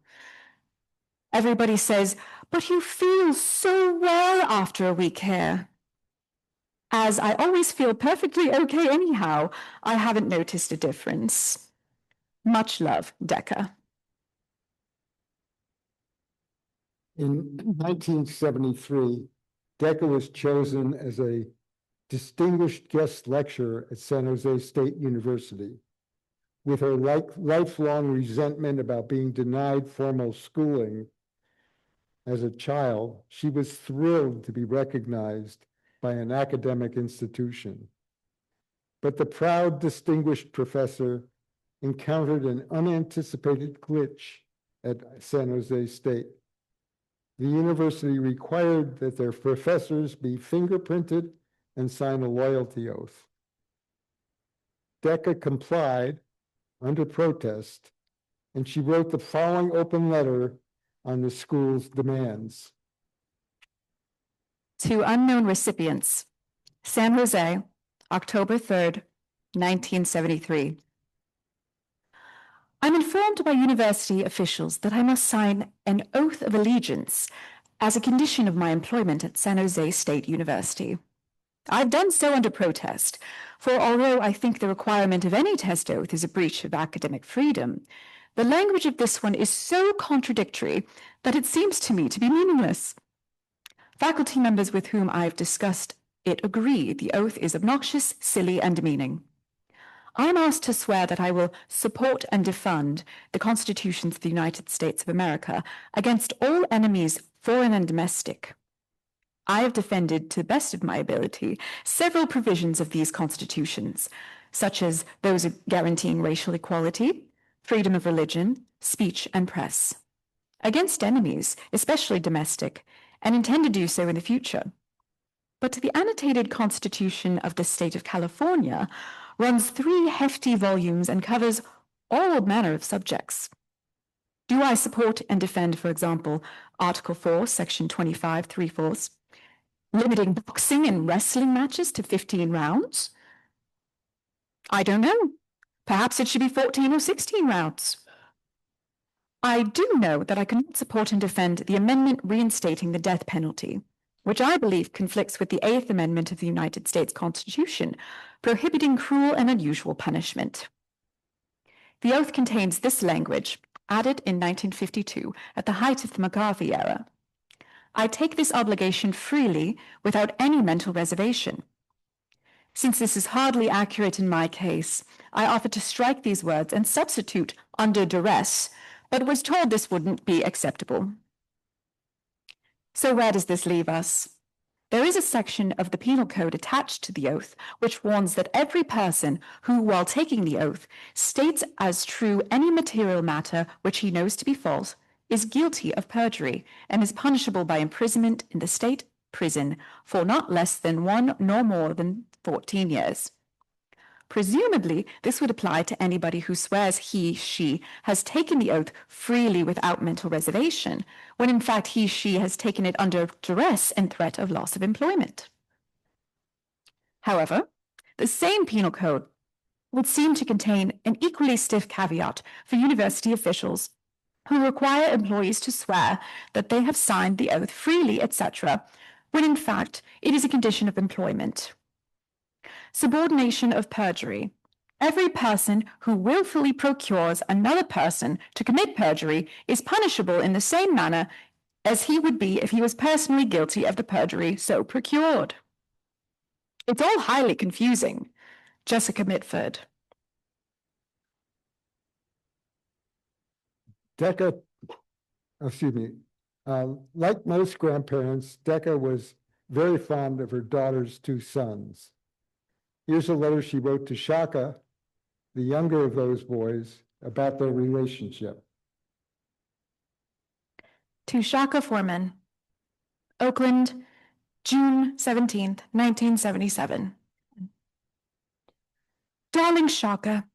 Speaker 3: Everybody says, "But you feel so well after a week here." As I always feel perfectly okay anyhow, I haven't noticed a difference. Much love, Decca.
Speaker 2: In 1973, Decca was chosen as a distinguished guest lecturer at San Jose State University. With her lifelong resentment about being denied formal schooling as a child, she was thrilled to be recognized by an academic institution. But the proud, distinguished professor encountered an unanticipated glitch at San Jose State. The university required that their professors be fingerprinted and sign a loyalty oath. Decca complied under protest, and she wrote the following open letter on the school's demands.
Speaker 3: To unknown recipients, San Jose, October 3rd, 1973. I'm informed by university officials that I must sign an oath of allegiance as a condition of my employment at San Jose State University. I've done so under protest, for although I think the requirement of any test oath is a breach of academic freedom, the language of this one is so contradictory that it seems to me to be meaningless. Faculty members with whom I've discussed it agree the oath is obnoxious, silly, and demeaning. I'm asked to swear that I will support and defend the constitutions of the United States of America against all enemies, foreign and domestic. I have defended, to the best of my ability, several provisions of these constitutions, such as those guaranteeing racial equality, freedom of religion, speech, and press, against enemies, especially domestic, and intend to do so in the future. But the annotated Constitution of the State of California runs 3 hefty volumes and covers all manner of subjects. Do I support and defend, for example, Article 4, Section 25, 3/4, limiting boxing and wrestling matches to 15 rounds? I don't know. Perhaps it should be 14 or 16 rounds. I do know that I cannot support and defend the amendment reinstating the death penalty, which I believe conflicts with the 8th Amendment of the United States Constitution, prohibiting cruel and unusual punishment. The oath contains this language, added in 1952 at the height of the McCarthy era. I take this obligation freely without any mental reservation. Since this is hardly accurate in my case, I offered to strike these words and substitute under duress, but was told this wouldn't be acceptable. So where does this leave us? There is a section of the Penal Code attached to the oath which warns that every person who, while taking the oath, states as true any material matter which he knows to be false, is guilty of perjury and is punishable by imprisonment in the state prison for not less than 1 nor more than 14 years. Presumably, this would apply to anybody who swears he/she has taken the oath freely without mental reservation, when in fact he/she has taken it under duress and threat of loss of employment. However, the same penal code would seem to contain an equally stiff caveat for university officials who require employees to swear that they have signed the oath freely, etc., when in fact it is a condition of employment. Subordination of perjury. Every person who willfully procures another person to commit perjury is punishable in the same manner as he would be if he was personally guilty of the perjury so procured. It's all highly confusing. Jessica Mitford.
Speaker 2: Decca, like most grandparents, Decca was very fond of her daughter's 2 sons. Here's a letter she wrote to Shaka, the younger of those boys, about their relationship.
Speaker 3: To Shaka Foreman, Oakland, June 17th, 1977. Darling Shaka,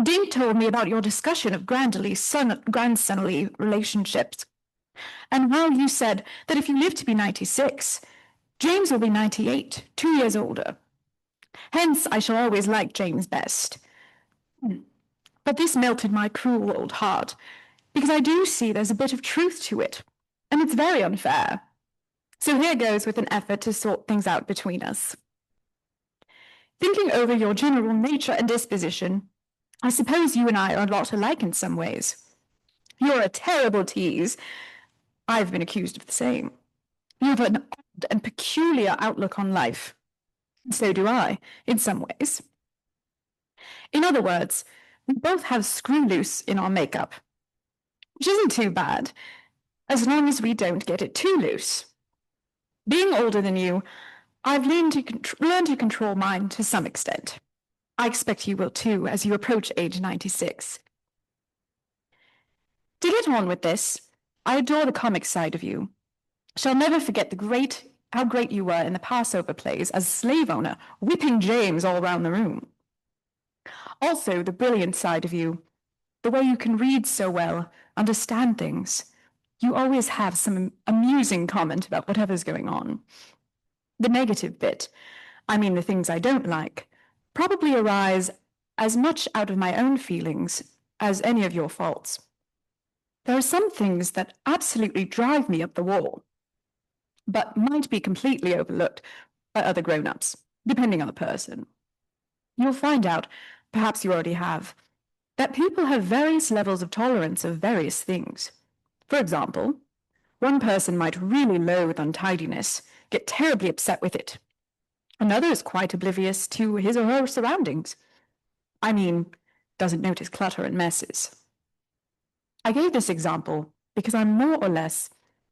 Speaker 3: Dink told me about your discussion of grandsonly relationships, and how you said that if you live to be 96, James will be 98, 2 years older. Hence, I shall always like James best. But this melted my cruel old heart, because I do see there's a bit of truth to it, and it's very unfair. So here goes with an effort to sort things out between us. Thinking over your general nature and disposition, I suppose you and I are a lot alike in some ways. You're a terrible tease. I've been accused of the same. You have an odd and peculiar outlook on life. So do I, in some ways. In other words, we both have screw loose in our makeup, which isn't too bad, as long as we don't get it too loose. Being older than you, I've learned to control mine to some extent. I expect you will too, as you approach age 96. To get on with this, I adore the comic side of you. Shall never forget how great you were in the Passover plays as slave owner, whipping James all round the room. Also, the brilliant side of you, the way you can read so well, understand things. You always have some amusing comment about whatever's going on. The negative bit, I mean the things I don't like, probably arise as much out of my own feelings as any of your faults. There are some things that absolutely drive me up the wall, but might be completely overlooked by other grown-ups, depending on the person. You'll find out, perhaps you already have, that people have various levels of tolerance of various things. For example, one person might really loathe untidiness, get terribly upset with it. Another is quite oblivious to his or her surroundings. I mean, doesn't notice clutter and messes. I gave this example because I'm more or less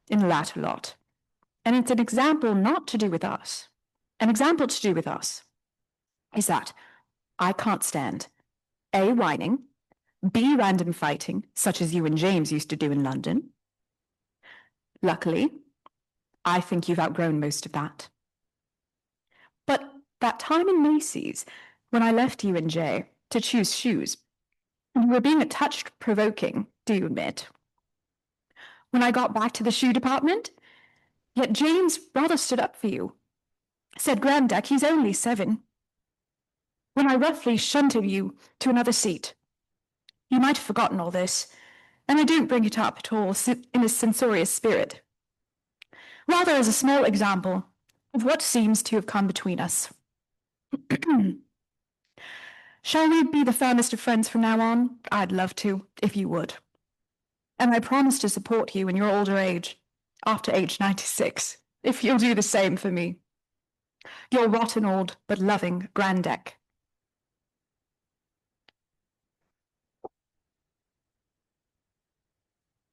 Speaker 3: in the latter lot. And it's an example not to do with us. An example to do with us is that I can't stand A, whining, B, random fighting, such as you and James used to do in London. Luckily, I think you've outgrown most of that. But that time in Macy's, when I left you and Jay to choose shoes, you were being a touch provoking, do you admit? When I got back to the shoe department, yet James rather stood up for you, said Granddad, he's only 7. When I roughly shunted you to another seat, you might have forgotten all this, and I don't bring it up at all in a censorious spirit. Rather as a small example of what seems to have come between us. Shall we be the firmest of friends from now on? I'd love to, if you would. And I promise to support you in your older age, after age 96, if you'll do the same for me. Your rotten old but loving Granddad.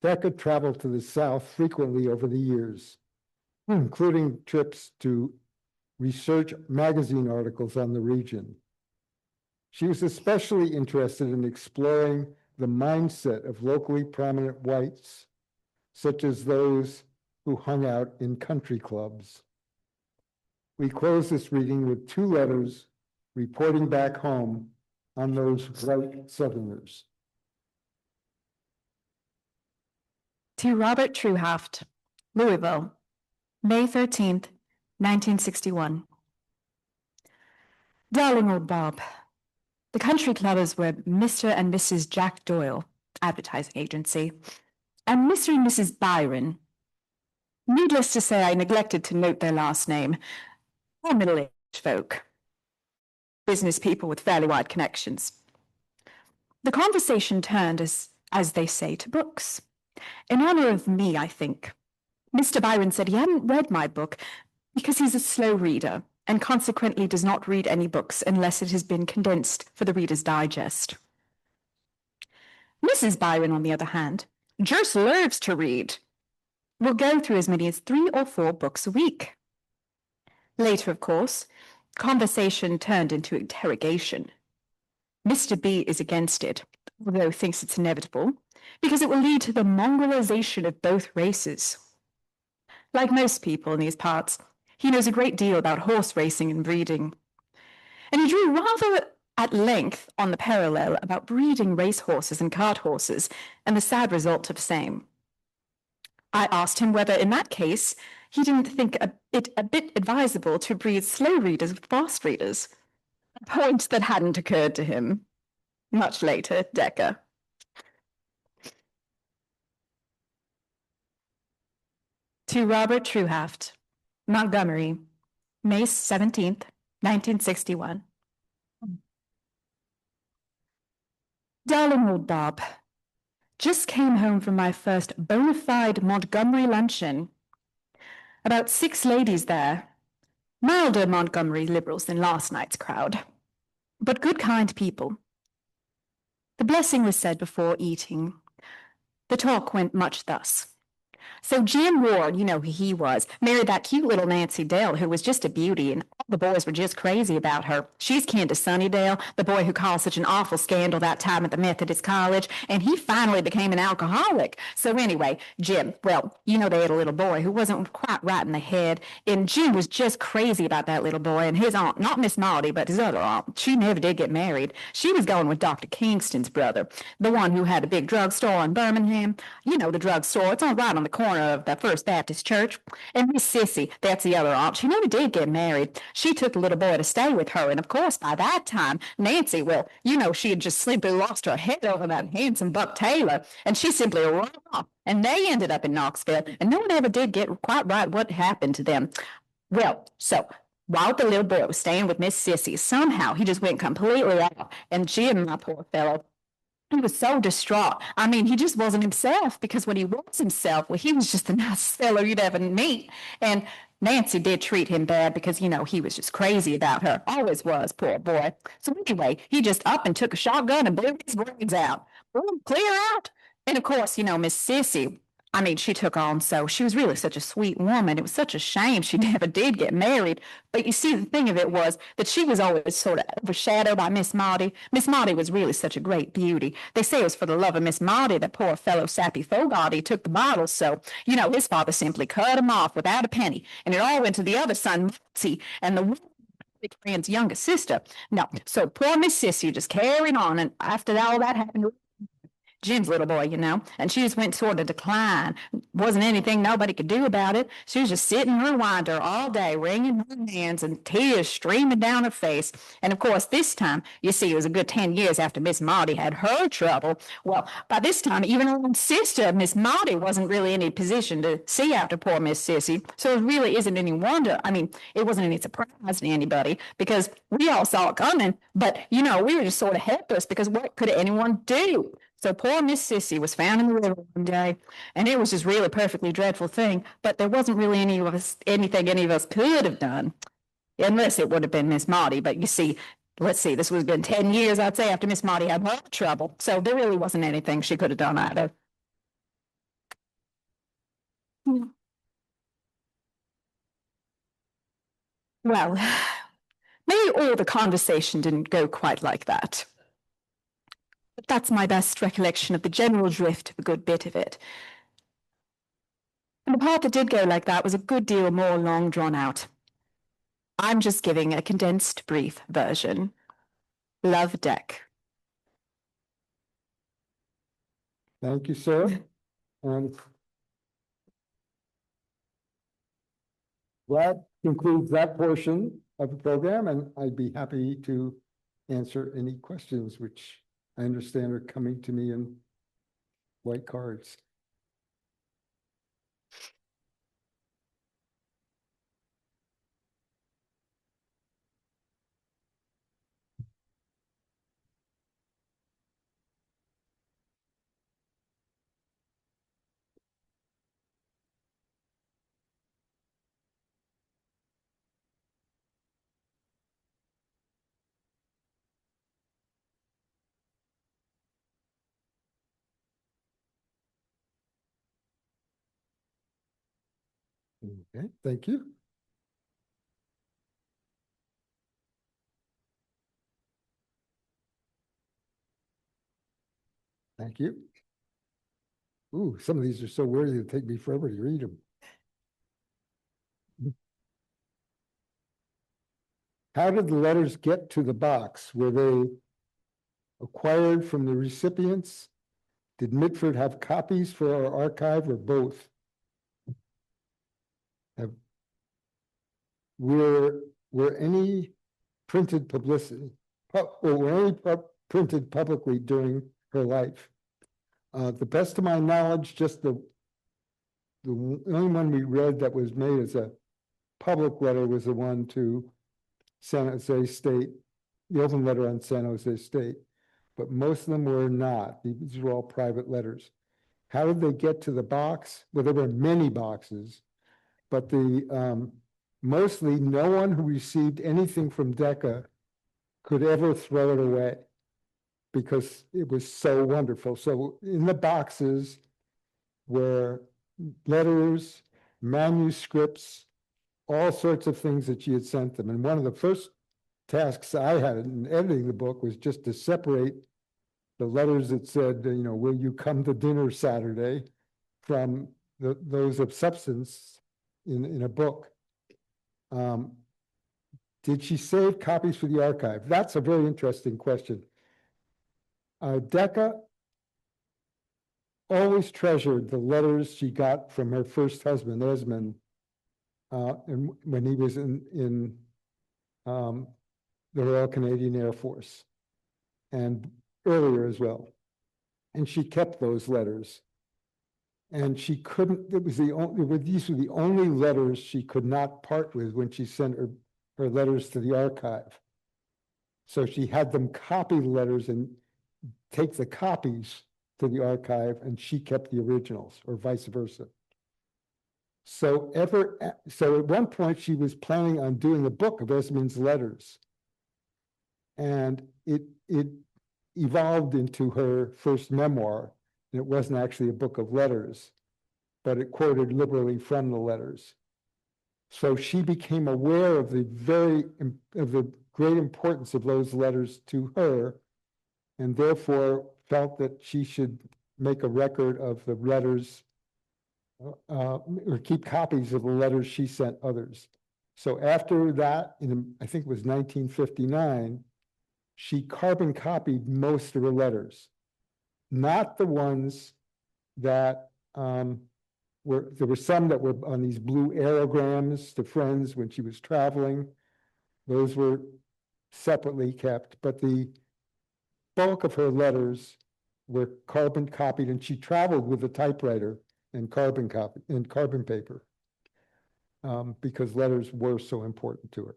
Speaker 2: Decca traveled to the South frequently over the years, including trips to research magazine articles on the region. She was especially interested in exploring the mindset of locally prominent whites, such as those who hung out in country clubs. We close this reading with 2 letters reporting back home on those white Southerners.
Speaker 3: To Robert Truhaft, Louisville, May 13th, 1961. Darling old Bob, the country clubbers were Mr. and Mrs. Jack Doyle, advertising agency, and Mr. and Mrs. Byron. Needless to say, I neglected to note their last name. They're middle-aged folk. Business people with fairly wide connections. The conversation turned, as they say, to books. In honor of me, I think. Mr. Byron said he hadn't read my book because he's a slow reader and consequently does not read any books unless it has been condensed for the Reader's Digest. Mrs. Byron, on the other hand, just loves to read. Will go through as many as 3 or 4 books a week. Later, of course, conversation turned into interrogation. Mr. B is against it, although thinks it's inevitable, because it will lead to the mongrelization of both races. Like most people in these parts, he knows a great deal about horse racing and breeding. And he drew rather at length on the parallel about breeding racehorses and cart horses and the sad result of same. I asked him whether, in that case, he didn't think it a bit advisable to breed slow readers with fast readers, a point that hadn't occurred to him. Much later, Decca. To Robert Truhaft, Montgomery, May 17th, 1961. Darling old Bob, Just came home from my first bona fide Montgomery luncheon. About 6 ladies there. Milder Montgomery liberals than last night's crowd, but good, kind people. The blessing was said before eating. The talk went much thus. So Jim Ward, you know who he was, married that cute little Nancy Dale, who was just a beauty, and all the boys were just crazy about her. She's kin to Sonny Dale, the boy who caused such an awful scandal that time at the Methodist college, and he finally became an alcoholic. So anyway, Jim, well, you know they had a little boy who wasn't quite right in the head, and Jim was just crazy about that little boy, and his aunt, not Miss Maudie, but his other aunt, she never did get married. She was going with Dr. Kingston's brother, the one who had a big drugstore in Birmingham. You know the drugstore, it's on right on the corner of the First Baptist Church. And Miss Sissy, that's the other aunt, she never did get married. She took the little boy to stay with her, and of course by that time, Nancy, well, you know, she had just simply lost her head over that handsome Buck Taylor, and she simply ran off, and they ended up in Knoxville, and no one ever did get quite right what happened to them. Well, so while the little boy was staying with Miss Sissy, somehow he just went completely out, and Jim, my poor fellow, he was so distraught. I mean, he just wasn't himself, because when he was himself, well, he was just the nicest fellow you'd ever meet. And Nancy did treat him bad because, you know, he was just crazy about her. Always was, poor boy. So anyway, he just up and took a shotgun and blew his brains out. Boom, clear out. And of course, you know, Miss Sissy, I mean, she took on so. She was really such a sweet woman. It was such a shame she never did get married. But you see, the thing of it was that she was always sort of overshadowed by Miss Maudie. Miss Maudie was really such a great beauty. They say it was for the love of Miss Maudie that poor fellow Sappy Fogarty took the bottle. So, you know, his father simply cut him off without a penny. And it all went to the other son, Motsy, and the friend's youngest sister. No, so poor Miss Sissy just carried on. And after all that happened, Jim's little boy, you know, and she just went sort of decline. Wasn't anything nobody could do about it. She was just sitting in her winder all day, wringing her hands and tears streaming down her face. And of course, this time, you see, it was a good 10 years after Miss Maudie had her trouble. Well, by this time, even her own sister, Miss Maudie, wasn't really in any position to see after poor Miss Sissy. So it really isn't any wonder. I mean, it wasn't any surprise to anybody, because we all saw it coming. But, you know, we were just sort of helpless, because what could anyone do? So poor Miss Sissy was found in the river one day, and it was just really a perfectly dreadful thing, but there wasn't really anything any of us could have done, unless it would have been Miss Maudie. But you see, let's see, this would have been 10 years, I'd say, after Miss Maudie had her trouble. So there really wasn't anything she could have done either. Well, maybe all the conversation didn't go quite like that. But that's my best recollection of the general drift of a good bit of it. And the part that did go like that was a good deal more long drawn out. I'm just giving a condensed, brief version. Love, Deck.
Speaker 2: Thank you, Sarah. And that concludes that portion of the program, and I'd be happy to answer any questions which I understand are coming to me in white cards. Okay, thank you. Thank you. Ooh, some of these are so wordy it'll take me forever to read them. How did the letters get to the box? Were they acquired from the recipients? Did Mitford have copies for our archive, or both? Were any printed publicity, or were any printed publicly during her life? The best of my knowledge, just the only one we read that was made as a public letter was the one to San Jose State, the open letter on San Jose State. but most of them were not. These were all private letters. How did they get to the box? Well, there were many boxes, but mostly no one who received anything from Decca could ever throw it away because it was so wonderful. So in the boxes were letters, manuscripts, all sorts of things that she had sent them. And one of the first tasks I had in editing the book was just to separate the letters that said, will you come to dinner Saturday, from those of substance in a book. Did she save copies for the archive? That's a very interesting question. Decca always treasured the letters she got from her first husband, Esmond, and when he was in the Royal Canadian Air Force, and earlier as well. And she kept those letters. And she couldn't, these were the only letters she could not part with when she sent her letters to the archive. So she had them copy the letters and take the copies to the archive, and she kept the originals, or vice versa. So at one point she was planning on doing a book of Esmond's letters. And it evolved into her first memoir. And it wasn't actually a book of letters, but it quoted liberally from the letters. So she became aware of the great importance of those letters to her, and therefore felt that she should make a record of the letters, or keep copies of the letters she sent others. So after that, I think it was 1959, she carbon copied most of her letters, not the ones that there were some that were on these blue aerograms to friends when she was traveling. Those were separately kept, but the bulk of her letters were carbon copied, and she traveled with a typewriter and carbon paper, because letters were so important to her.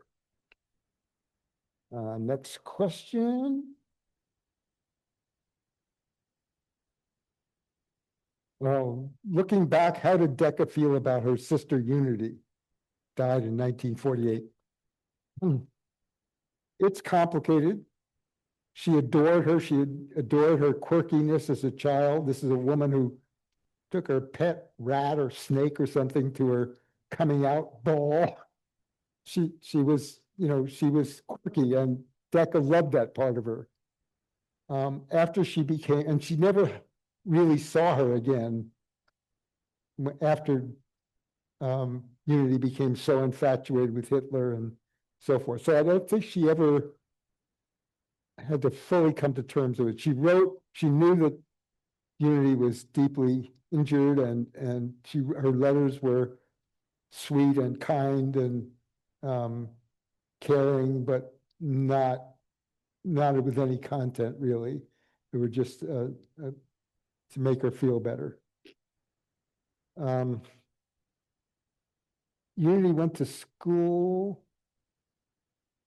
Speaker 2: Next question. Well, looking back, how did Decca feel about her sister Unity? Died in 1948. It's complicated. She adored her. She adored her quirkiness as a child. This is a woman who took her pet rat or snake or something to her coming out ball. She was, she was quirky, and Decca loved that part of her. After she became, and she never really saw her again after Unity became so infatuated with Hitler and so forth. So I don't think she ever had to fully come to terms with it. She knew that Unity was deeply injured, and her letters were sweet and kind and caring, but not with any content really. They were just to make her feel better. Unity went to school,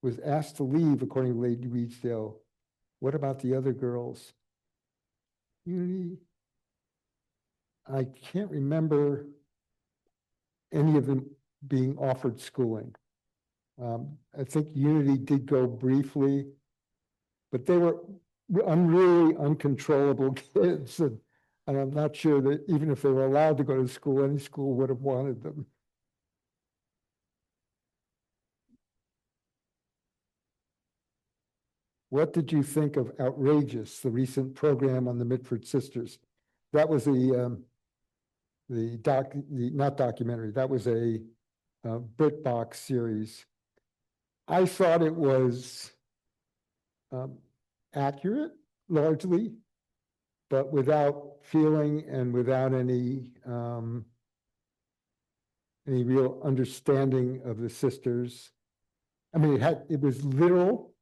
Speaker 2: was asked to leave, according to Lady Reedsdale. What about the other girls? Unity, I can't remember any of them being offered schooling. I think Unity did go briefly, but they were really uncontrollable kids, and I'm not sure that even if they were allowed to go to school, any school would have wanted them. What did you think of Outrageous, the recent program on the Mitford sisters? That was not documentary, that was a BritBox series. I thought it was accurate, largely, but without feeling and without any real understanding of the sisters. I mean, it was literal.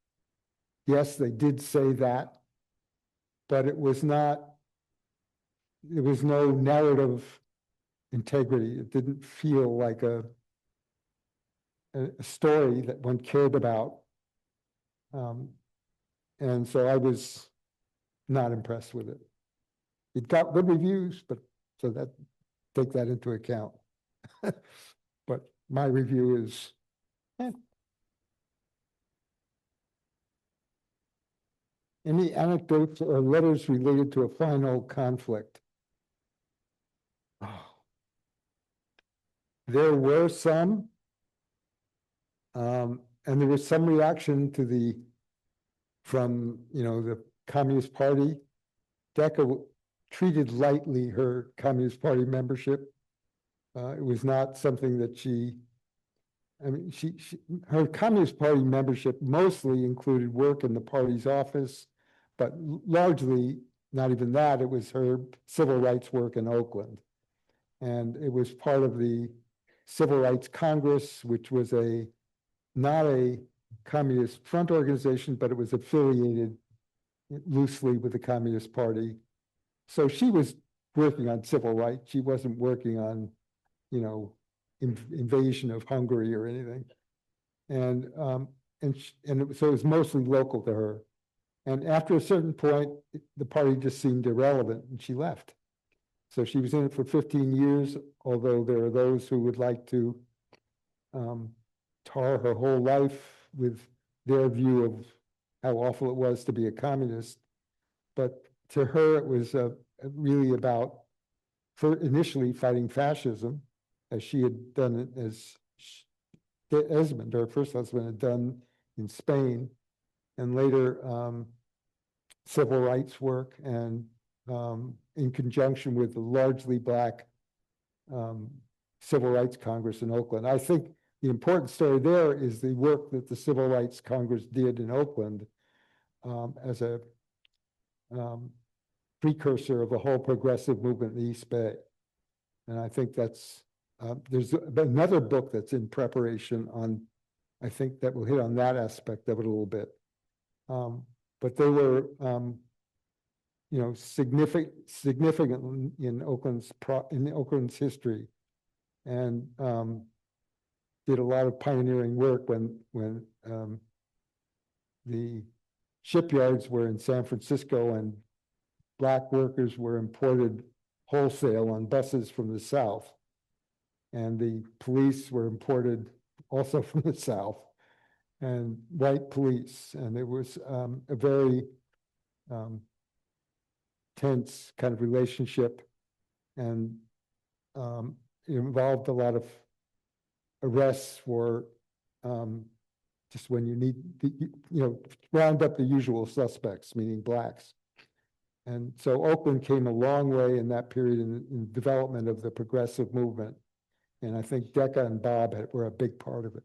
Speaker 2: Yes, they did say that, but it was not, there was no narrative integrity. It didn't feel like a story that one cared about. And so I was not impressed with it. It got good reviews, but so that take that into account. But my review is, eh. Any anecdotes or letters related to a final conflict? Oh. There were some, and there was some reaction to from the Communist Party. Decca treated lightly her Communist Party membership. It was not something that her Communist Party membership mostly included work in the party's office, but largely not even that. It was her civil rights work in Oakland. And it was part of the Civil Rights Congress, which was not a communist front organization, but it was affiliated loosely with the Communist Party. So she was working on civil rights. She wasn't working on, invasion of Hungary or anything. And so it was mostly local to her. And after a certain point, the party just seemed irrelevant, and she left. So she was in it for 15 years, although there are those who would like to tar her whole life with their view of how awful it was to be a communist. But to her, it was really about initially fighting fascism, as she had done it, as Esmond, her first husband, had done in Spain, and later civil rights work, and in conjunction with the largely Black Civil Rights Congress in Oakland. I think the important story there is the work that the Civil Rights Congress did in Oakland as a precursor of the whole progressive movement in the East Bay. And I think that's, there's another book that's in preparation on, I think that will hit on that aspect of it a little bit. But they were, significant in Oakland's history, and did a lot of pioneering work when the shipyards were in San Francisco and Black workers were imported wholesale on buses from the South, and the police were imported also from the South, and white police, and it was a very tense kind of relationship, and it involved a lot of arrests for just when you need, round up the usual suspects, meaning Blacks. And so Oakland came a long way in that period in development of the progressive movement. And I think Decca and Bob were a big part of it.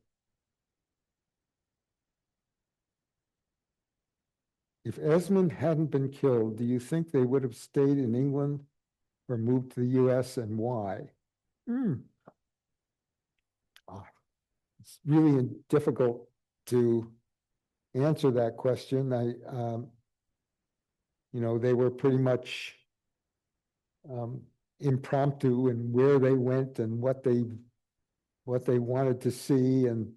Speaker 2: If Esmond hadn't been killed, do you think they would have stayed in England or moved to the US, and why? It's really difficult to answer that question. They were pretty much impromptu in where they went and what they wanted to see. And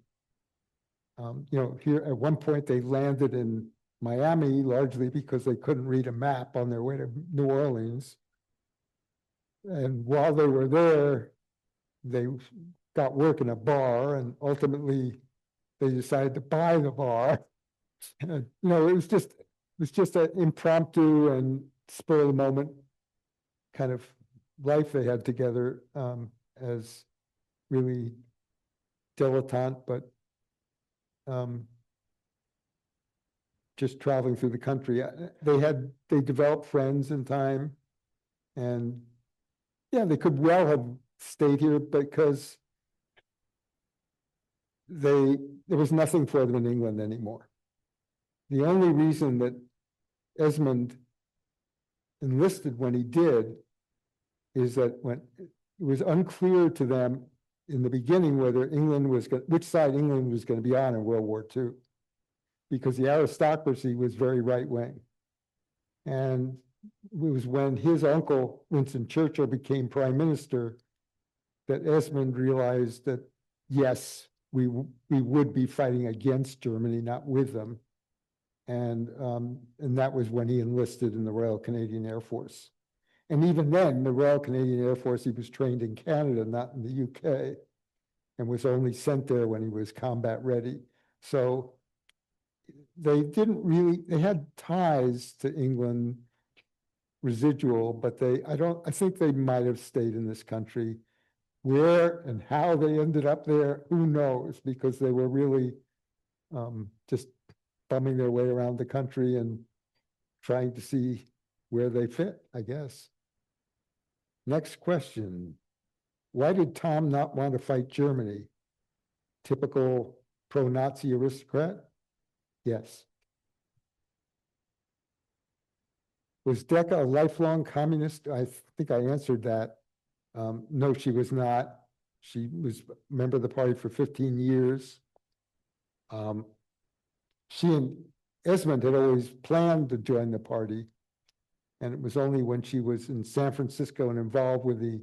Speaker 2: here at one point they landed in Miami largely because they couldn't read a map on their way to New Orleans. And while they were there, they got work in a bar, and ultimately they decided to buy the bar. And, it was just an impromptu and spur of the moment kind of life they had together, as really dilettante, but just traveling through the country. They developed friends in time, and yeah, they could well have stayed here because there was nothing for them in England anymore. The only reason that Esmond enlisted when he did is that when it was unclear to them in the beginning whether which side England was going to be on in World War II, because the aristocracy was very right-wing. And it was when his uncle, Winston Churchill, became prime minister that Esmond realized that, yes, we would be fighting against Germany, not with them. And that was when he enlisted in the Royal Canadian Air Force. And even then, the Royal Canadian Air Force, he was trained in Canada, not in the UK, and was only sent there when he was combat ready. So they didn't really, they had ties to England, residual, but I think they might have stayed in this country. Where and how they ended up there, who knows, because they were really just bumming their way around the country and trying to see where they fit, I guess. Next question. Why did Tom not want to fight Germany? Typical pro-Nazi aristocrat? Yes. Was Decca a lifelong communist? I think I answered that. No, she was not. She was a member of the party for 15 years. She and Esmond had always planned to join the party. And it was only when she was in San Francisco and involved with the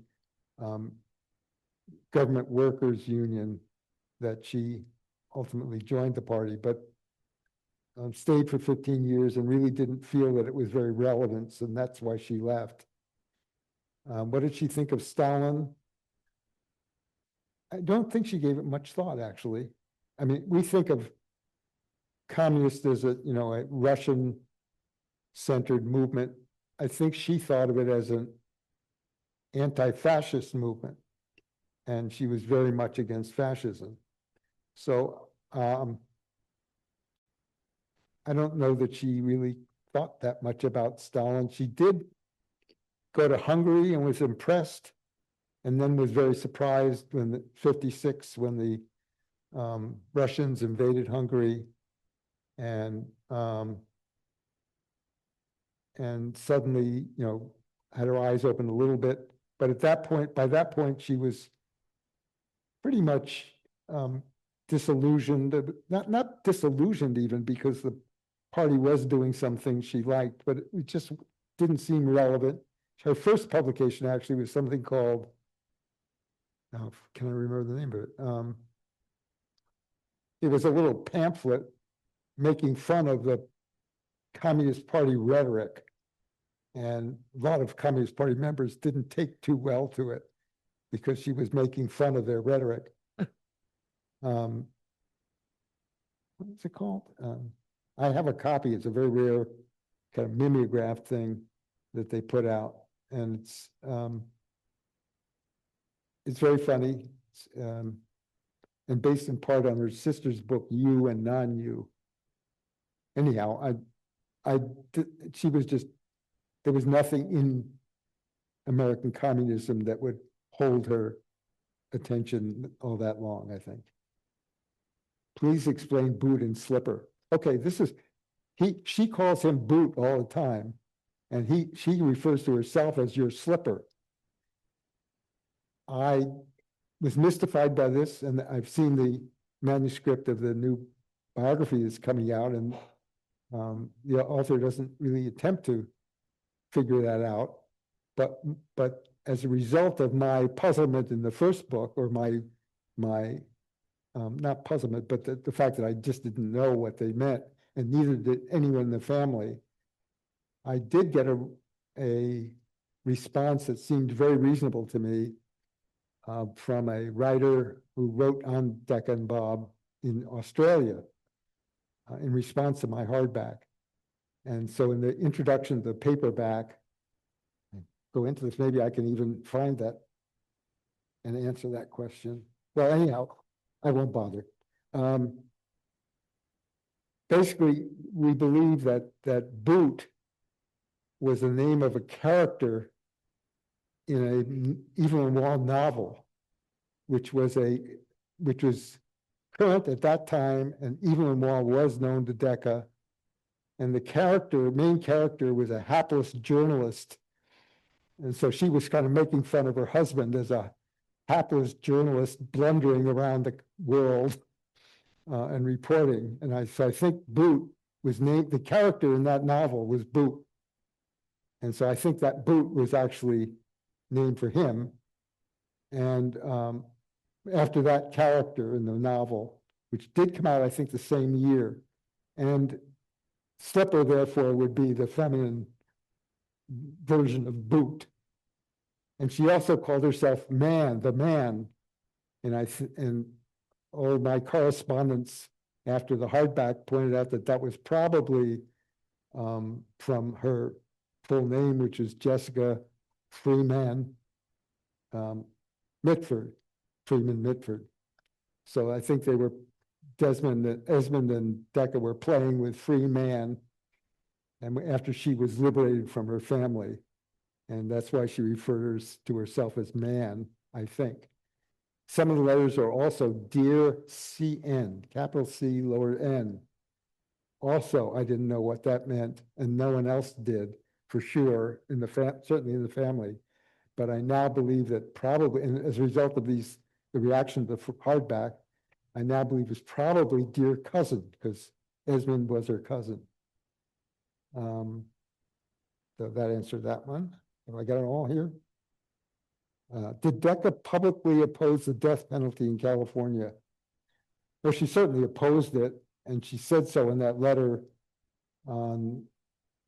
Speaker 2: government workers union that she ultimately joined the party, but stayed for 15 years and really didn't feel that it was very relevant, and that's why she left. What did she think of Stalin? I don't think she gave it much thought, actually. I mean, we think of communist as a Russian-centered movement. I think she thought of it as an anti-fascist movement, and she was very much against fascism. So I don't know that she really thought that much about Stalin. She did go to Hungary and was impressed, and then was very surprised when the 56, when the Russians invaded Hungary, and suddenly, had her eyes open a little bit. But at that point, by that point, she was pretty much disillusioned, not disillusioned even, because the party was doing some things she liked, but it just didn't seem relevant. Her first publication actually was something called, can I remember the name of it? It was a little pamphlet making fun of the Communist Party rhetoric. And a lot of Communist Party members didn't take too well to it because she was making fun of their rhetoric. What is it called? I have a copy. It's a very rare kind of mimeograph thing that they put out, and it's very funny, and based in part on her sister's book, You and Non-You. Anyhow, she was just, there was nothing in American communism that would hold her attention all that long, I think. Please explain boot and slipper. Okay, she calls him boot all the time, and she refers to herself as your slipper. I was mystified by this, and I've seen the manuscript of the new biography that's coming out, and the author doesn't really attempt to figure that out. But as a result of my puzzlement in the first book, or my not puzzlement, but the fact that I just didn't know what they meant, and neither did anyone in the family, I did get a response that seemed very reasonable to me from a writer who wrote on Decca and Bob in Australia in response to my hardback. And so in the introduction to the paperback, go into this, maybe I can even find that and answer that question. Well, anyhow, I won't bother. Basically, we believe that Boot was the name of a character in an Evelyn Waugh novel, which was current at that time, and Evelyn Waugh was known to Decca. And the main character was a hapless journalist. And so she was kind of making fun of her husband as a hapless journalist blundering around the world and reporting. And so I think Boot was named, the character in that novel was Boot. And so I think that Boot was actually named for him. And after that character in the novel, which did come out, I think, the same year. And Slipper, therefore, would be the feminine version of boot. And she also called herself man, the man. And all my correspondence after the hardback pointed out that that was probably from her full name, which is Jessica Freeman Mitford, Freeman Mitford. So I think they were, Esmond and Decca were playing with Freeman, and after she was liberated from her family. And that's why she refers to herself as man, I think. Some of the letters are also Dear CN, capital C, lower N. Also, I didn't know what that meant, and no one else did for sure, certainly in the family. But I now believe that probably, and as a result of the reaction to the hardback, I now believe it's probably Dear Cousin, because Esmond was her cousin. So that answered that one. Have I got it all here? Did Decca publicly oppose the death penalty in California? Well, she certainly opposed it, and she said so in that letter on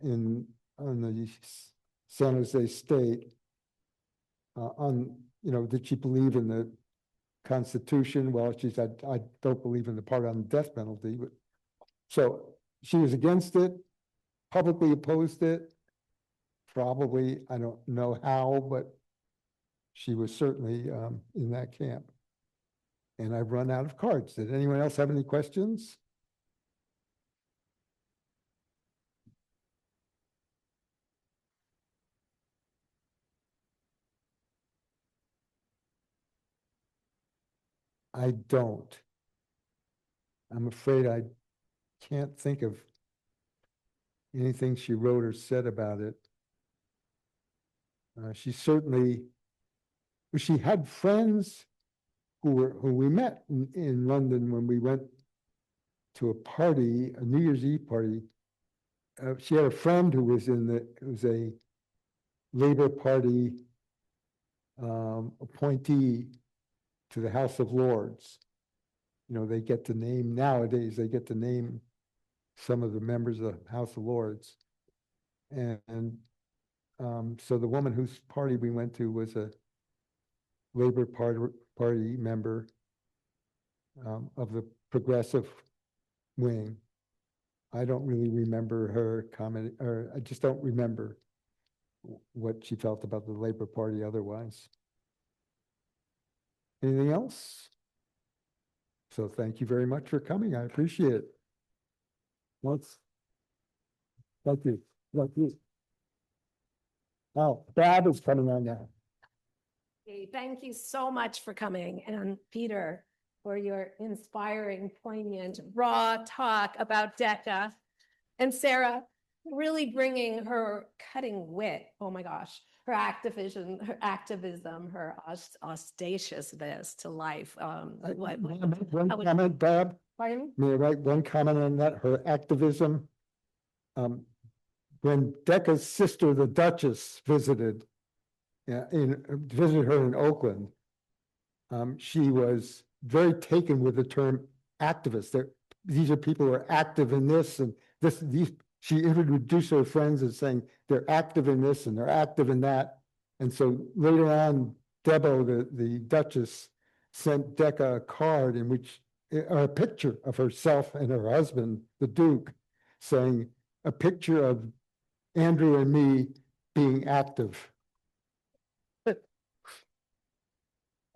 Speaker 2: the San Jose State. Did she believe in the Constitution? Well, she said, I don't believe in the part on the death penalty. But so she was against it, publicly opposed it. Probably, I don't know how, but she was certainly in that camp. And I've run out of cards. Did anyone else have any questions? I don't. I'm afraid I can't think of anything she wrote or said about it. She had friends who we met in London when we went to a party, a New Year's Eve party. She had a friend who was a Labor Party appointee to the House of Lords. They get to name, nowadays, they get to name some of the members of the House of Lords. And so the woman whose party we went to was a Labor Party member of the progressive wing. I don't really remember her comment, or I just don't remember what she felt about the Labor Party otherwise. Anything else? So thank you very much for coming. I appreciate it. Thank you. Thank you. Oh, Bab is coming on now.
Speaker 4: Hey, thank you so much for coming, and Peter, for your inspiring, poignant, raw talk about Decca, and Sarah, really bringing her cutting wit, oh my gosh, her activism, her audaciousness to life.
Speaker 2: One comment, Bab?
Speaker 4: Pardon?
Speaker 2: May I write one comment on that? Her activism. When Decca's sister, the Duchess, visited her in Oakland, she was very taken with the term activist. These are people who are active in this and this. She introduced her friends as saying they're active in this and they're active in that. And so later on, Debo, the Duchess, sent Decca a card in which a picture of herself and her husband, the Duke, saying a picture of Andrew and me being active.
Speaker 4: Wow.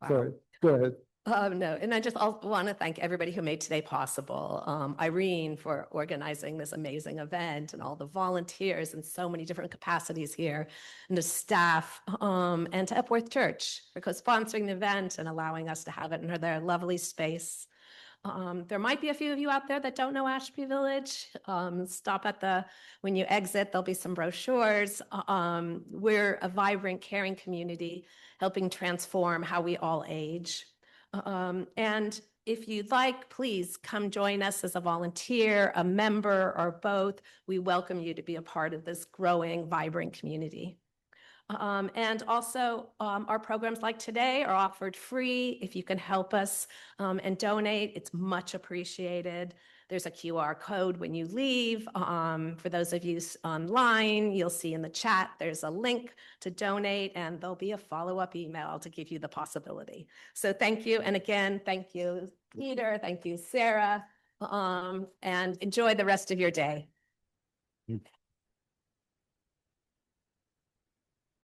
Speaker 2: Sorry, go ahead.
Speaker 4: No, and I just want to thank everybody who made today possible. Irene for organizing this amazing event, and all the volunteers in so many different capacities here, and the staff, and to Epworth Church for co-sponsoring the event and allowing us to have it in their lovely space. There might be a few of you out there that don't know Ashby Village. Stop at when you exit, there'll be some brochures. We're a vibrant, caring community, helping transform how we all age. And if you'd like, please come join us as a volunteer, a member, or both. We welcome you to be a part of this growing, vibrant community. And also, our programs like today are offered free. If you can help us and donate, it's much appreciated. There's a QR code when you leave. For those of you online, you'll see in the chat, there's a link to donate, and there'll be a follow-up email to give you the possibility. So thank you. And again, thank you, Peter. Thank you, Sarah. And enjoy the rest of your day.